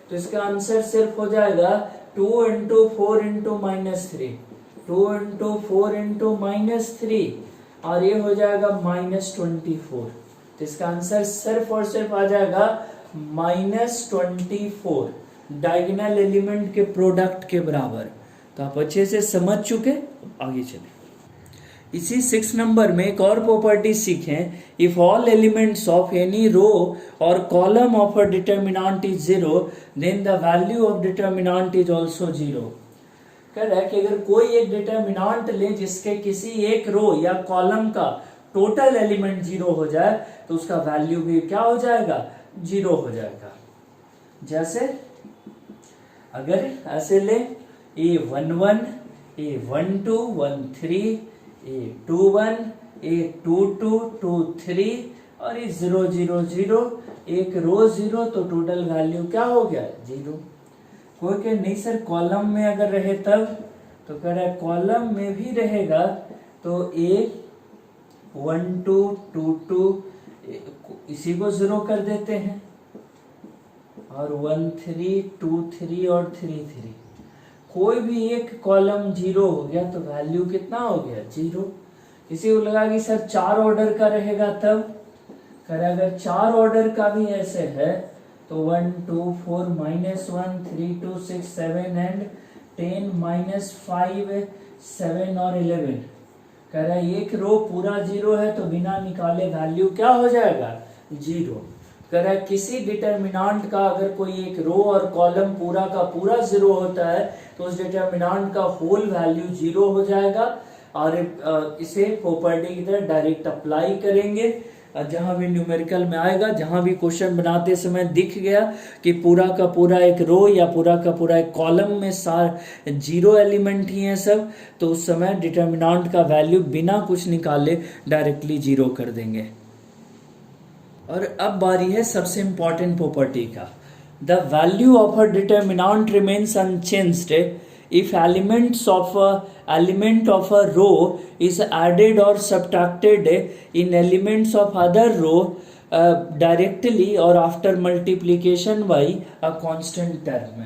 तो इसका आंसर सिर्फ हो जाएगा 2 × 4 × -3, 2 × 4 × -3 और ये हो जाएगा -24। तो इसका आंसर सिर्फ और सिर्फ आ जाएगा -24, डायगोनल एलिमेंट के प्रोडक्ट के बराबर। तो आप अच्छे से समझ चुके, आगे चले। इसी 6 नंबर में एक और प्रॉपर्टी सीखें, if all elements of any row और column of a determinant is 0 then the value of determinant is also 0। कह रहा है कि अगर कोई एक डिटर्मिनेंट ले जिसके किसी एक रो या कॉलम का टोटल एलिमेंट 0 हो जाए तो उसका वैल्यू भी क्या हो जाएगा? 0 हो जाएगा। जैसे अगर ऐसे ले A11 A12 13 A21 A22 23 और ये 0 0 0, एक रो 0 तो टोटल वैल्यू क्या हो गया? 0। कोई के नहीं सर कॉलम में अगर रहे तब, तो कह रहा है कॉलम में भी रहेगा तो A12 22 इसी को 0 कर देते हैं और 1 3 2 3 और 3 3, कोई भी एक कॉलम 0 हो गया तो वैल्यू कितना हो गया? 0। किसी को लगा कि सर 4 ऑर्डर का रहेगा तब, कर अगर 4 ऑर्डर का भी ऐसे है तो 1 2 4 -1 3 2 6 7 एंड 10 -5 7 और 11, कह रहा है एक रो पूरा 0 है तो बिना निकाले वैल्यू क्या हो जाएगा? 0। कह रहा है किसी डिटर्मिनेंट का अगर कोई एक रो और कॉलम पूरा का पूरा 0 होता है तो उस डिटर्मिनेंट का होल वैल्यू 0 हो जाएगा। और इसे प्रॉपर्टी की तरह डायरेक्ट अप्लाई करेंगे, जहां भी न्यूमेरिकल में आएगा, जहां भी क्वेश्चन बनाते समय दिख गया कि पूरा का पूरा एक रो या पूरा का पूरा एक कॉलम में 0 एलिमेंट ही है सब, तो उस समय डिटर्मिनेंट का वैल्यू बिना कुछ निकाले डायरेक्टली 0 कर देंगे। और अब बारी है सबसे इंपॉर्टेंट प्रॉपर्टी का, the value of a determinant remains unchanged if elements of element of a row is added or subtracted in elements of other row directly or after multiplication by a constant term।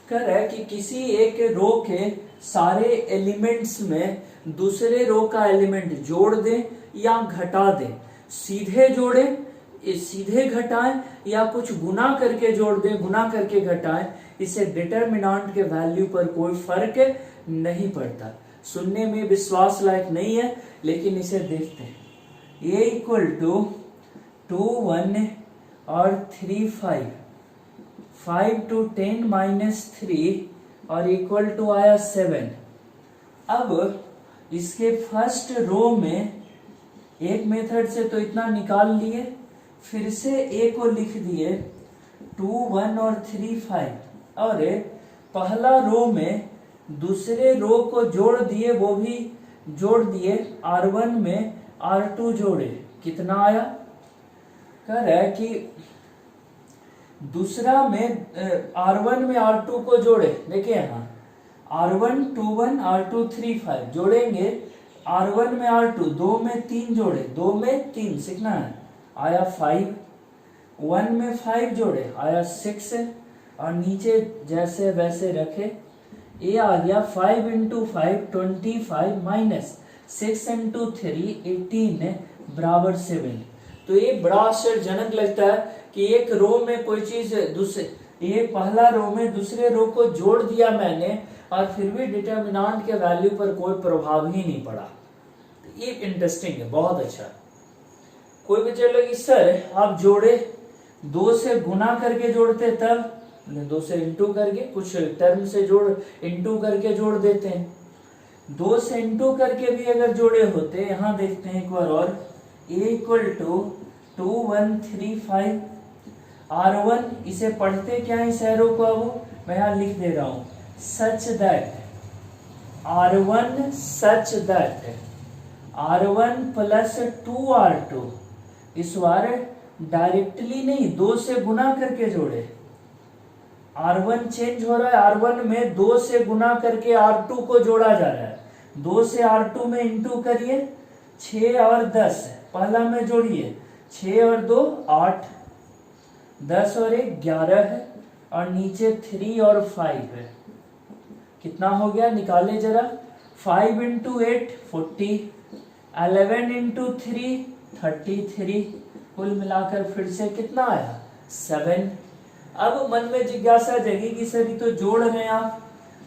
कह रहा है कि किसी एक रो के सारे elements में दूसरे रो का एलिमेंट जोड़ दें या घटा दें, सीधे जोड़े सीधे घटाएं या कुछ गुना करके जोड़ दें, गुना करके घटाएं, इससे डिटर्मिनेंट के वैल्यू पर कोई फर्क नहीं पड़ता। सुनने में विश्वास लायक नहीं है, लेकिन इसे देखते हैं। a इक्वल टू 2 1 और 3 5, 5 to 10 माइनस 3 और इक्वल टू आया 7। अब इसके फर्स्ट रो में एक मेथड से तो इतना निकाल लिए, फिर से a को लिख दिए 2 1 और 3 5, और पहला रो में दूसरे रो को जोड़ दिए, वो भी जोड़ दिए, R1 में R2 जोड़े, कितना आया? कह रहा है कि दूसरा में R1 में R2 को जोड़े। देखिए यहाँ R1 2 1 R2 3 5 जोड़ेंगे, R1 में R2, 2 में 3 जोड़े, 2 में 3 सीखना है, आया 5, 1 में 5 जोड़े, आया 6, और नीचे जैसे वैसे रखे, ये आ गया 5 इंटू 5 25 माइनस 6 इंटू 3 18 बराबर 7। तो ये बड़ा आश्चर्यजनक लगता है कि एक रो में कोई चीज दूसरे, ये पहला रो में दूसरे रो को जोड़ दिया मैंने, और फिर भी डिटर्मिनेंट के वैल्यू पर कोई प्रभाव ही नहीं पड़ा। तो ये इंटरेस्टिंग है, बहुत अच्छा। कोई बच्चे लगी सर आप जोड़े 2 से गुना करके जोड़ते, तब 2 से इंटू करके, कुछ टर्म से जोड़ इंटू करके जोड़ देते हैं। 2 से इंटू करके भी अगर जोड़े होते, यहाँ देखते हैं एक बार और, a इक्वल टू 2 1 3 5 R1, इसे पढ़ते क्या है इस एरो को, अब मैं यहाँ लिख दे रहा हूं, such that R1 such that R1 plus 2 R2, इस बार डायरेक्टली नहीं 2 से गुना करके जोड़े, R1 चेंज हो रहा है, R1 में 2 से गुना करके R2 को जोड़ा जा रहा है, 2 से R2 में इंटू करिए, 6 और 10 पहला में जोड़िए, 6 और 2 8, 10 और 1 11 है, और नीचे 3 और 5 है, कितना हो गया निकाले जरा, 5 इंटू 8 40, 11 इंटू 3 33, कुल मिलाकर फिर से कितना आया 7। अब मन में जिज्ञासा जगी कि सर ये तो जोड़ रहे हैं आप,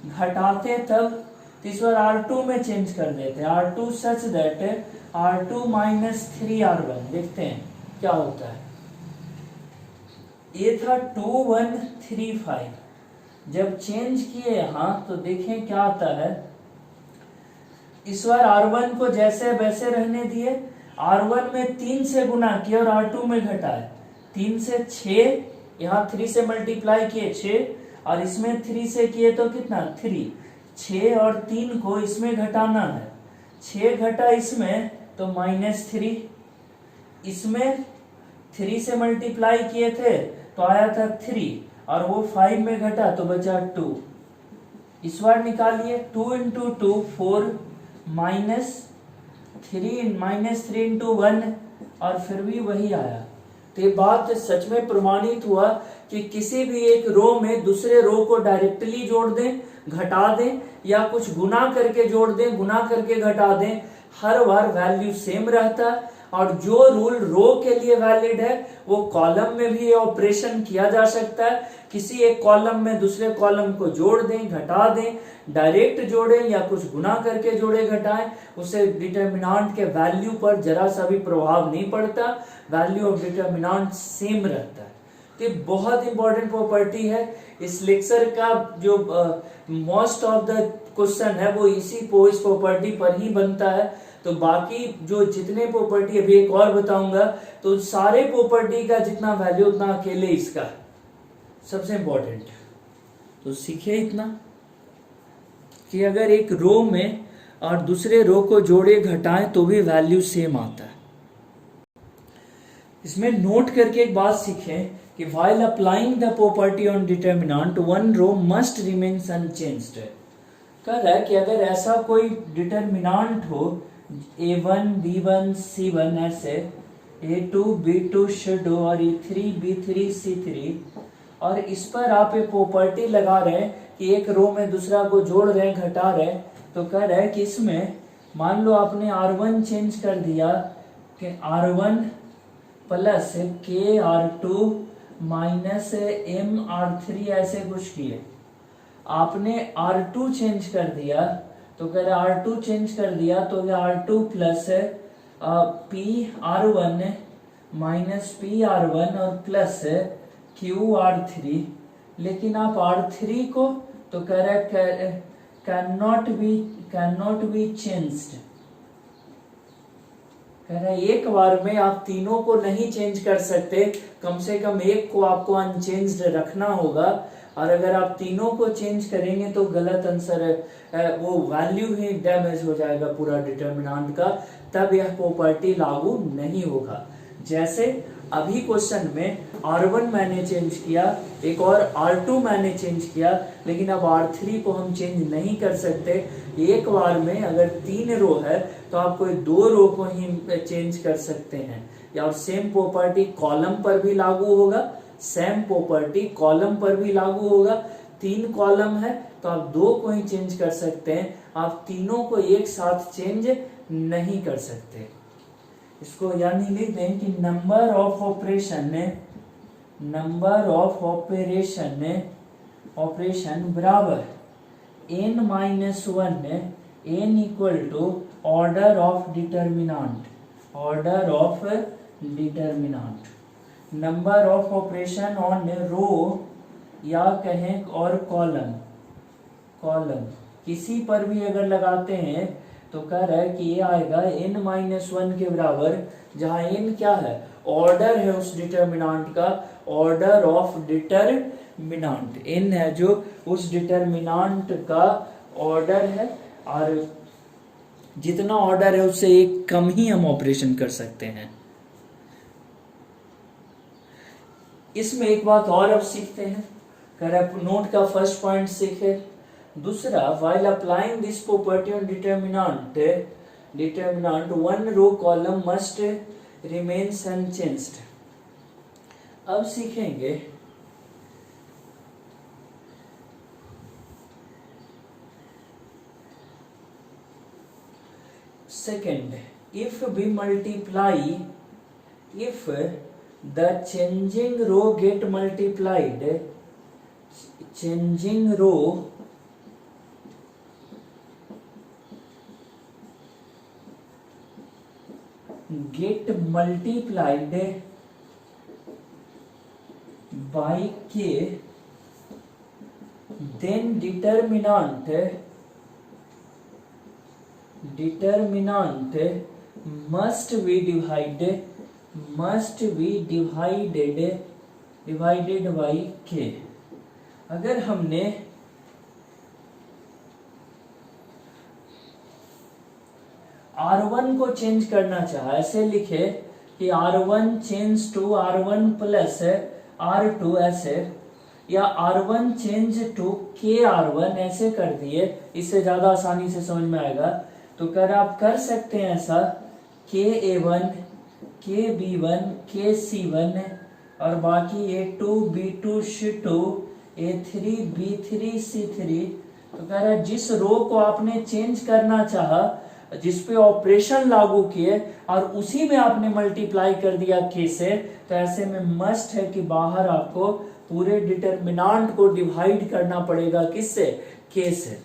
घटाते तब, तो इस बार R2 में चेंज कर देते हैं, R2 such that R2 minus 3 R1, देखते हैं क्या होता है। ये था 2 1 3 5, जब चेंज किए यहाँ तो देखें क्या आता है, इस बार R1 को जैसे वैसे रहने दिए, R1 में 3 से गुना किया और R2 में घटाए, 3 से 6, यहाँ 3 से मल्टीप्लाई किए 6, और इसमें 3 से किए तो कितना 3, 6 और 3 को इसमें घटाना है, 6 घटा इसमें तो -3, इसमें 3 से मल्टीप्लाई किए थे तो आया था 3, और वो 5 में घटा तो बचा 2, इस बार निकालिए 2 इंटू 2 4 -3 इंटू 1, और फिर भी वही आया। तो ये बात सच में प्रमाणित हुआ कि किसी भी एक रो में दूसरे रो को डायरेक्टली जोड़ दें, घटा दें, या कुछ गुना करके जोड़ दें, गुना करके घटा दें, हर बार वैल्यू सेम रहता है। और जो रूल रो के लिए वैलिड है वो कॉलम में भी ऑपरेशन किया जा सकता है। किसी एक कॉलम में दूसरे कॉलम को जोड़ दें, घटा दें, डायरेक्ट जोड़ें या कुछ गुना करके जोड़े घटाएं, उससे डिटर्मिनेंट के वैल्यू पर जरा सा भी प्रभाव नहीं पड़ता, वैल्यू ऑफ डिटर्मिनेंट सेम रहता है। तो बहुत इंपॉर्टेंट प्रॉपर्टी है। इस लेक्चर का जो मोस्ट ऑफ द क्वेश्चन है वो इस प्रॉपर्टी पर ही बनता है। तो बाकी जो जितने प्रॉपर्टी अभी एक और बताऊंगा, तो सारे प्रॉपर्टी का जितना वैल्यू उतना अकेले इसका सबसे इंपॉर्टेंट। तो सीखिए इतना कि अगर एक रो में और दूसरे रो को जोड़े घटाएं तो भी वैल्यू सेम आता है। इसमें नोट करके एक बात सीखें कि while applying the property on determinant one row must remains unchanged। कह रहा है कि अगर ऐसा कोई डिटर्मिनेंट हो A1 B1 C1 ऐसे A2 B2 शुड हो और A3 B3 C3, और इस पर आप एक प्रॉपर्टी लगा रहे हैं कि एक रो में दूसरा को जोड़ रहे हैं, घटा रहे हैं, तो कह रहा है कि इसमें मान लो आपने R1 चेंज कर दिया कि R1 plus KR2 minus MR3 ऐसे कुछ किए। आपने R2 चेंज कर दिया तो कह रहे R2 चेंज कर दिया तो R2 plus PR1 minus PR1 और प्लस QR3। लेकिन आप R3 को तो कह रहे कैन नॉट बी चेंज्ड। कह रहा है एक बार में आप तीनों को नहीं चेंज कर सकते, कम से कम एक को आपको अनचेंज्ड रखना होगा। और अगर आप तीनों को चेंज करेंगे तो गलत आंसर है, वो वैल्यू ही डैमेज हो जाएगा पूरा डिटर्मिनेंट का, तब यह प्रॉपर्टी लागू नहीं होगा। जैसे अभी क्वेश्चन में R1 मैंने चेंज किया, एक और R2 मैंने चेंज किया, लेकिन अब R3 को हम चेंज नहीं कर सकते। एक बार में अगर 3 रो है तो आप कोई 2 रो को ही चेंज कर सकते हैं। या और सेम प्रॉपर्टी कॉलम पर भी लागू होगा, सेम प्रॉपर्टी कॉलम पर भी लागू होगा। 3 कॉलम है तो आप 2 को ही चेंज कर सकते हैं, आप तीनों को एक साथ चेंज नहीं कर सकते। इसको यानी लिख दें कि नंबर ऑफ ऑपरेशन बराबर n-1 n equal to order of determinant. Number of operation on row या कहें और कॉलम किसी पर भी अगर लगाते हैं तो कह रहा है कि ये आएगा n-1 के बराबर, जहां n क्या है, ऑर्डर है उस डिटर्मिनेंट का, ऑर्डर ऑफ डिटर्मिनेंट n है जो उस डिटर्मिनेंट का ऑर्डर है, और जितना ऑर्डर है उससे एक कम ही हम ऑपरेशन कर सकते हैं। इसमें एक बात और अब सीखते हैं, कह रहा है नोट का फर्स्ट पॉइंट सीखे। दूसरा, while applying this property on determinant, one row column must remains unchanged। अब सीखेंगे second, if we multiply, if the changing row get multiplied, changing row get multiplied by k, then determinant must be divided by k। अगर हमने R1 को change करना चाहा, ऐसे लिखे कि R1 change to R1 plus R2 ऐसे, या R1 चेंज टू KR1 ऐसे कर दिए, इससे ज्यादा आसानी से समझ में आएगा। तो कर आप कर सकते हैं ऐसा, KA1 KB1 KC1 और बाकी A2 B2 C2 A3 B3 C3। तो कह रहा है जिस रो को आपने चेंज करना चाहा, जिस पे ऑपरेशन लागू किए और उसी में आपने मल्टीप्लाई कर दिया k से, तो ऐसे में मस्ट है कि बाहर आपको पूरे डिटर्मिनेंट को डिवाइड करना पड़ेगा, किससे, k से।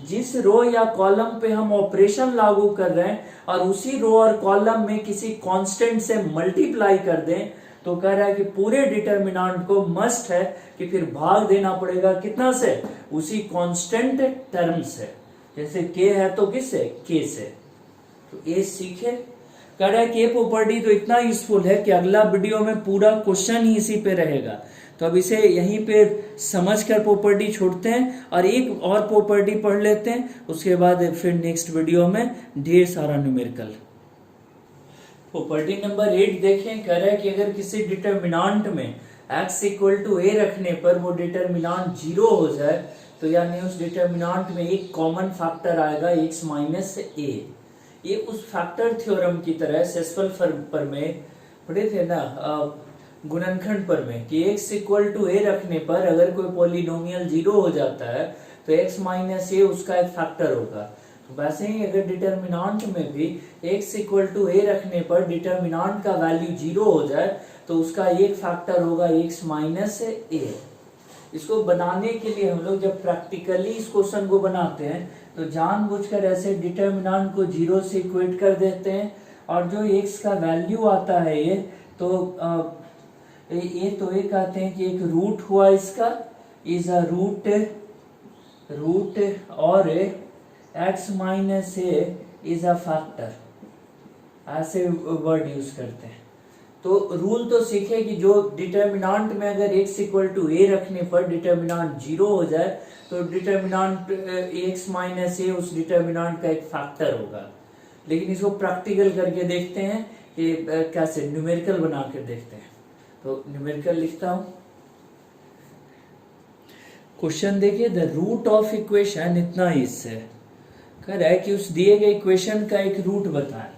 जिस रो या कॉलम पे हम ऑपरेशन लागू कर रहे हैं और उसी रो और कॉलम में किसी कांस्टेंट से मल्टीप्लाई कर दें, तो कह रहा है कि पूरे डिटर्मिनेंट को मस्ट है कि फिर भाग देना पड़ेगा कितना से, उसी कांस्टेंट टर्म से। जैसे k है तो किससे, k से। तो ये सीखे। कह रहा है कि ये प्रॉपर्टी तो इतना यूजफुल है कि अगला वीडियो में पूरा क्वेश्चन ही इसी पे रहेगा। तो अब इसे यहीं पे समझकर प्रॉपर्टी छोड़ते हैं और एक और प्रॉपर्टी पढ़ लेते हैं, उसके बाद फिर नेक्स्ट वीडियो में ढेर सारा न्यूमेरिकल। प्रॉपर्टी नंबर 8 देखें। कह रहा है कि अगर किसी डिटर्मिनेंट में x इक्वल टू a रखने पर वो डिटर्मिनेंट 0 हो जाए, तो यानी उस डिटर्मिनेंट में एक कॉमन फैक्टर आएगा x माइनस a। ये उस फैक्टर थ्योरम की तरह सेस्फल पर में पढ़े थे ना, गुणनखंड पर में, कि x इक्वल टू a रखने पर अगर कोई पॉलिनोमियल 0 हो जाता है तो x माइनस a उसका एक फैक्टर होगा। तो वैसे ही अगर डिटर्मिनांट में भी x इक्वल टू a रखने पर डिटर्मिनांट का वैल्यू 0 हो जाए तो उसका एक फैक्टर होगा x माइनस a। इसको बनाने के लिए हम लोग जब प्रैक्टिकली इस क्वेश्चन को बनाते हैं तो जानबूझकर ऐसे डिटर्मिनांट को 0 से इक्वेट कर देते हैं, और जो x का वैल्यू आता है ये तो ये कहते हैं कि एक रूट हुआ इसका, इज अ रूट और x minus A is a factor, ऐसे वर्ड यूज करते हैं। तो रूल तो सीखे कि जो डिटर्मिनांट में अगर x इक्वल टू a रखने पर डिटर्मिनांट 0 हो जाए तो डिटर्मिनांट x माइनस ए उस डिटर्मिनांट का एक फैक्टर होगा। लेकिन इसको प्रैक्टिकल करके देखते हैं कि कैसे न्यूमेरिकल बना कर देखते हैं। तो न्यूमेरिकल लिखता हूं। क्वेश्चन देखिए, द रूट ऑफ इक्वेशन इतना इससे कह रहा है कि उस दिए गए इक्वेशन का एक रूट बताएं।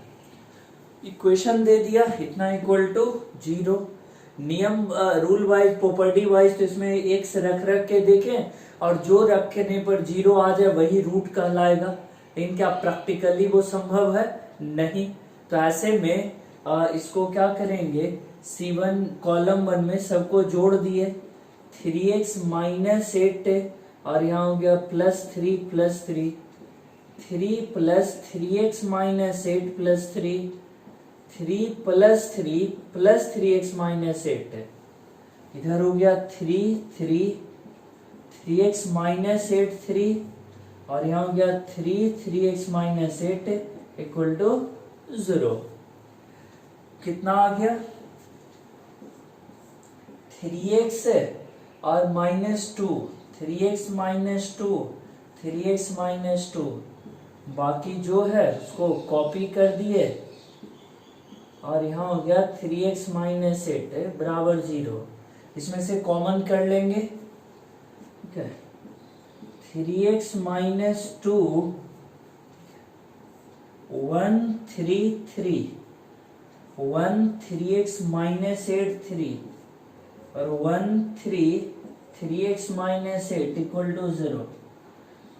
इक्वेशन दे दिया इतना इक्वल टू 0। नियम रूल वाइज प्रॉपर्टी वाइज तो इसमें x रख के देखें और जो रखने पर 0 आ जाए वही रूट कहलाएगा, लेकिन क्या प्रैक्टिकली वो संभव है? नहीं। तो ऐसे में इसको क्या करेंगे, C1 कॉलम 1 में सबको जोड़ दिए, 3x माइनस 8 और यहाँ हो गया +3 + 3, 3 + 3x माइनस 8 + 3, 3 + 3 + 3x माइनस 8, इधर हो गया 3x माइनस 8 3 और यहाँ हो गया 3x माइनस 8 इक्वल टू 0। कितना आ गया 3x और -2, 3x माइनस 2, 3x माइनस 2, बाकी जो है उसको कॉपी कर दिए और यहाँ हो गया 3x माइनस 8 बराबर 0। इसमें से कॉमन कर लेंगे, ठीक है। 3x माइनस 2 1 3 3, 1 3x माइनस 8 3 और 1 3 3x minus 8 equal to 0,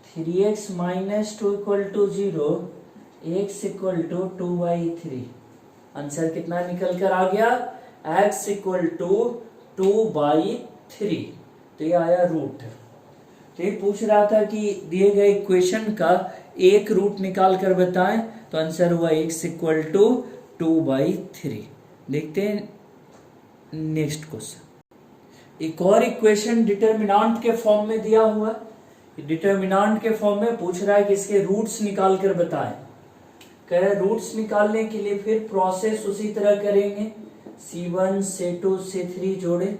3x minus 2 equal to 0, x equal to 2/3। Answer कितना निकल कर आ गया, x इक्वल टू 2/3। तो ये आया रूट। तो ये पूछ रहा था कि दिए गए इक्वेशन का एक रूट निकाल कर बताएं, तो आंसर हुआ x इक्वल टू 2/3। देखते हैं नेक्स्ट क्वेश्चन। एक और इक्वेशन डिटर्मिनांट के फॉर्म में दिया हुआ, डिटर्मिनांट के फॉर्म में पूछ रहा है कि इसके रूट्स निकाल कर बताएं। कह रहे रूट्स निकालने के लिए फिर प्रोसेस उसी तरह करेंगे, C1 C2 C3 जोड़े,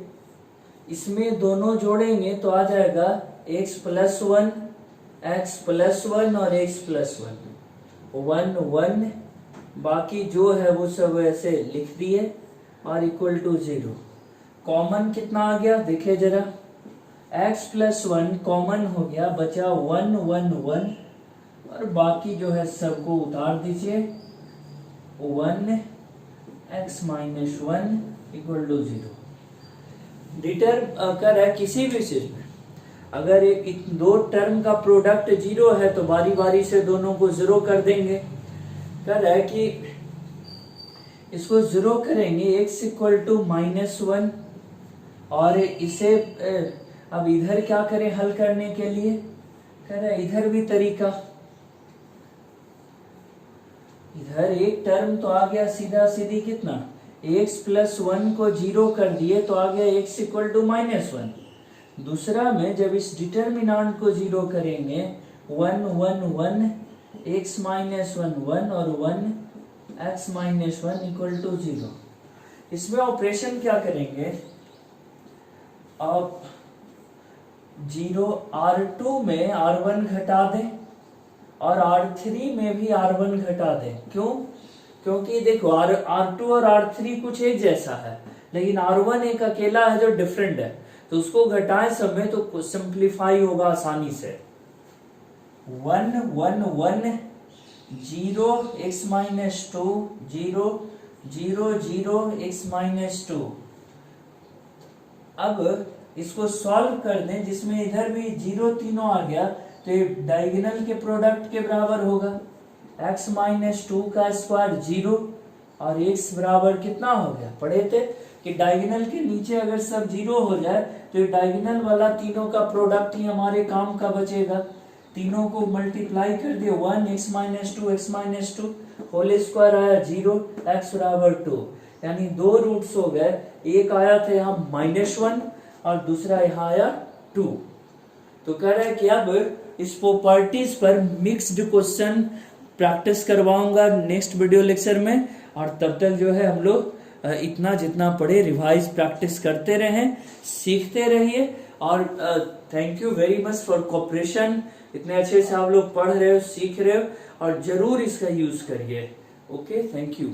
इसमें दोनों जोड़ेंगे तो आ जाएगा x + 1, x + 1 और x + 1 1 1, बाकी जो है वो सब ऐसे लिख दिए और इक्वल टू 0। कॉमन कितना आ गया देखे जरा, x + 1 कॉमन हो गया, बचा 1 1 1 और बाकी जो है सबको उतार दीजिए, 1 x - 1 इक्वल टू 0। डिटर कर है किसी भी चीज में अगर एक दो टर्म का प्रोडक्ट 0 है तो बारी बारी से दोनों को 0 कर देंगे। कर है कि इसको 0 करेंगे, x इक्वल टू -1 और इसे अब इधर क्या करें हल करने के लिए, कह रहे इधर भी तरीका, इधर एक टर्म तो आ गया सीधा सीधी कितना, x + 1 को 0 कर दिए तो आ गया x इक्वल टू -1। दूसरा में जब इस डिटर्मिनांट को 0 करेंगे 1 1 1, x - 1 1 और 1 x - 1 इक्वल टू 0। इसमें ऑपरेशन क्या करेंगे, अब 0 R2 में R1 घटा दें और R3 में भी R1 घटा दें। क्यों? क्योंकि देखो R2 और R3 कुछ एक जैसा है, लेकिन R1 एक अकेला है जो डिफरेंट है, तो उसको घटाएं सब में तो सिंप्लीफाई होगा आसानी से। 1 1 1 0 x - 2 0 0 0 x - 2। अब इसको सॉल्व कर दें, जिसमें इधर भी 0 तीनों आ गया तो ये डायगोनल के प्रोडक्ट के बराबर होगा। x माइनस 2 का स्क्वायर 0 और x बराबर कितना हो गया, पढ़े थे कि डायगोनल के नीचे अगर सब 0 हो जाए तो ये डायगोनल वाला तीनों का प्रोडक्ट ही हमारे काम का बचेगा। तीनों को मल्टीप्लाई कर दिए 1 x माइनस 2 होल स्क्वायर आया 0, x बराबर 2, यानी दो रूट्स हो गए, एक आया था यहाँ -1 और दूसरा यहाँ आया 2। तो कह रहा है कि अब इस प्रॉपर्टीज पर मिक्स्ड क्वेश्चन प्रैक्टिस करवाऊंगा नेक्स्ट वीडियो लेक्चर में, और तब तक जो है हम लोग इतना जितना पढ़े रिवाइज प्रैक्टिस करते रहें, सीखते रहिए। और thank you very much for cooperation, इतने अच्छे से आप लोग पढ़ रहे हो, सीख रहे हो, और जरूर इसका यूज करिए। Okay, thank you.